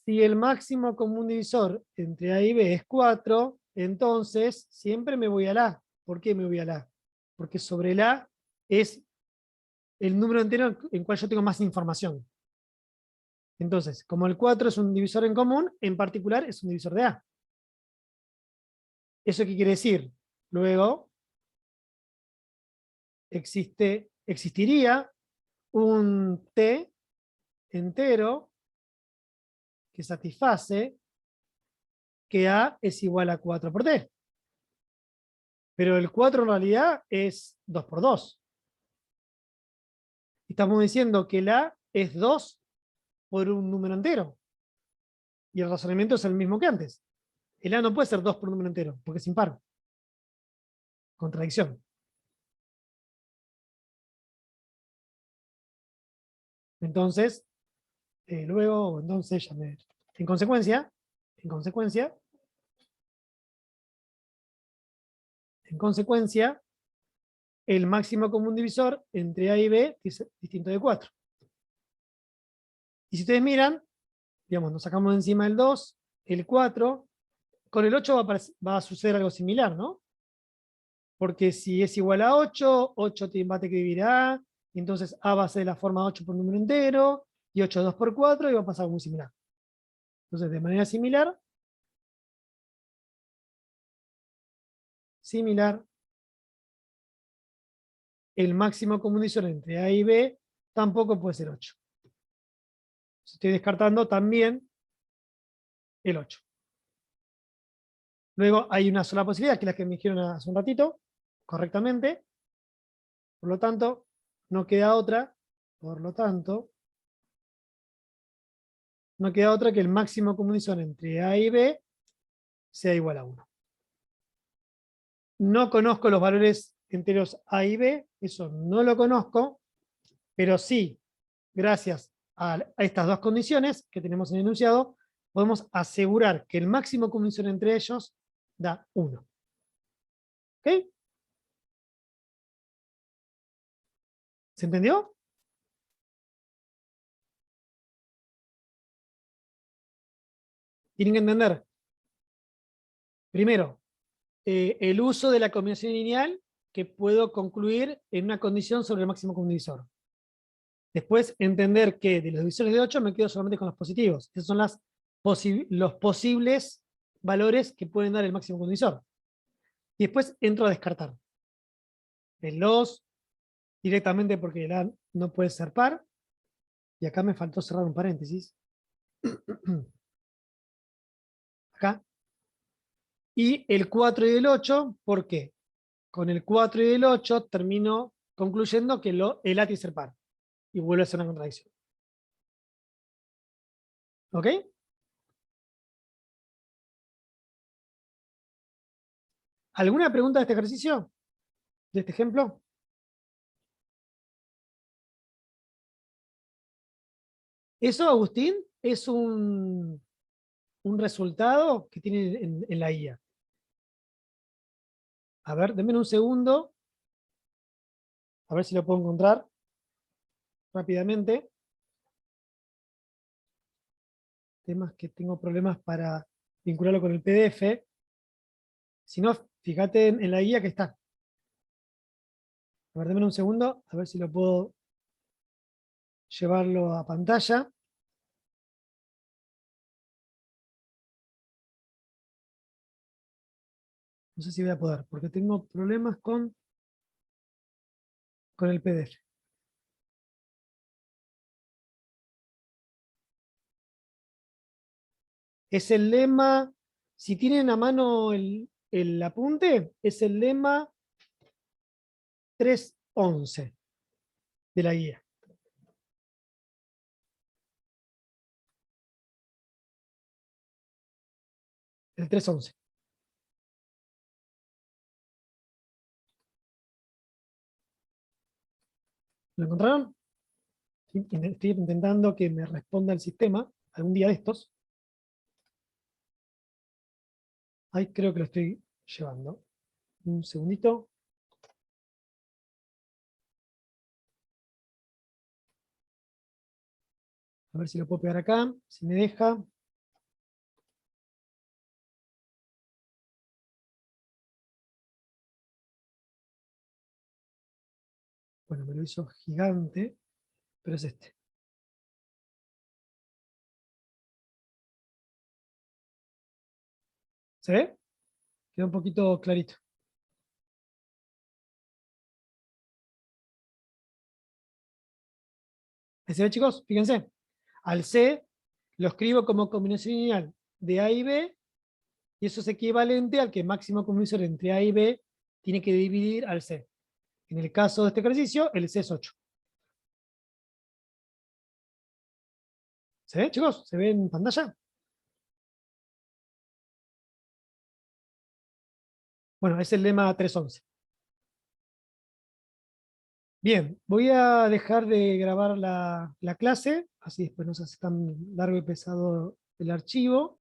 Si el máximo común divisor entre A y B es 4, entonces siempre me voy al A. ¿Por qué me voy al A? Porque sobre el A es el número entero en cual yo tengo más información. Entonces, como el 4 es un divisor en común, en particular es un divisor de A. ¿Eso qué quiere decir? Luego, existiría un T entero que satisface que A es igual a 4 por T. Pero el 4 en realidad es 2 por 2. Estamos diciendo que el A es 2 por un número entero. Y el razonamiento es el mismo que antes. El A no puede ser 2 por un número entero, porque es impar. Contradicción. Entonces, luego, entonces ya me... En consecuencia, en consecuencia, en consecuencia, el máximo común divisor entre A y B es distinto de 4. Y si ustedes miran, digamos, nos sacamos de encima el 2, el 4, con el 8 va a suceder algo similar, ¿no? Porque si es igual a 8, 8 va a tener que dividir a A, y entonces A va a ser de la forma 8 por número entero, y 8 2 por 4, y va a pasar algo muy similar. Entonces, de manera similar, el máximo común divisor entre A y B tampoco puede ser 8. Estoy descartando también el 8. Luego hay una sola posibilidad, que es la que me dijeron hace un ratito, correctamente. Por lo tanto, no queda otra, por lo tanto, no queda otra que el máximo común divisor entre A y B sea igual a 1. No conozco los valores enteros A y B, eso no lo conozco, pero sí, gracias a estas dos condiciones que tenemos en el enunciado, podemos asegurar que el máximo común divisor entre ellos da 1. ¿Ok? ¿Se entendió? Tienen que entender, primero, el uso de la combinación lineal que puedo concluir en una condición sobre el máximo común divisor. Después, entender que de los divisores de 8 me quedo solamente con los positivos. Esos son los posibles valores que pueden dar el máximo común divisor. Y después entro a descartar. El 2 directamente porque el A no puede ser par. Y acá me faltó cerrar un paréntesis. Acá. Y el 4 y el 8, ¿por qué? Con el 4 y el 8 termino concluyendo que el A tiene que ser par. Y vuelve a ser una contradicción. ¿Ok? ¿Alguna pregunta de este ejercicio? ¿De este ejemplo? Eso, Agustín, es un resultado que tiene en la IA. A ver, denme un segundo. A ver si lo puedo encontrar rápidamente. Temas que tengo problemas para vincularlo con el PDF. Si no, fíjate en la guía que está. A ver, denme un segundo, a ver si lo puedo llevarlo a pantalla. No sé si voy a poder, porque tengo problemas con el PDF. Es el lema, si tienen a mano el apunte, es el lema 311 de la guía. El 311. ¿Lo encontraron? Estoy intentando que me responda el sistema algún día de estos. Ahí creo que lo estoy llevando. Un segundito. A ver si lo puedo pegar acá, si me deja. Bueno, me lo hizo gigante, pero es este. ¿Se ve? Queda un poquito clarito. ¿Ahí se ve, chicos? Fíjense. Al C lo escribo como combinación lineal de A y B, y eso es equivalente al que máximo común divisor entre A y B tiene que dividir al C. En el caso de este ejercicio, el C es 8. ¿Se ve, chicos? ¿Se ve en pantalla? Bueno, es el lema 311. Bien, voy a dejar de grabar la clase, así después no se hace tan largo y pesado el archivo.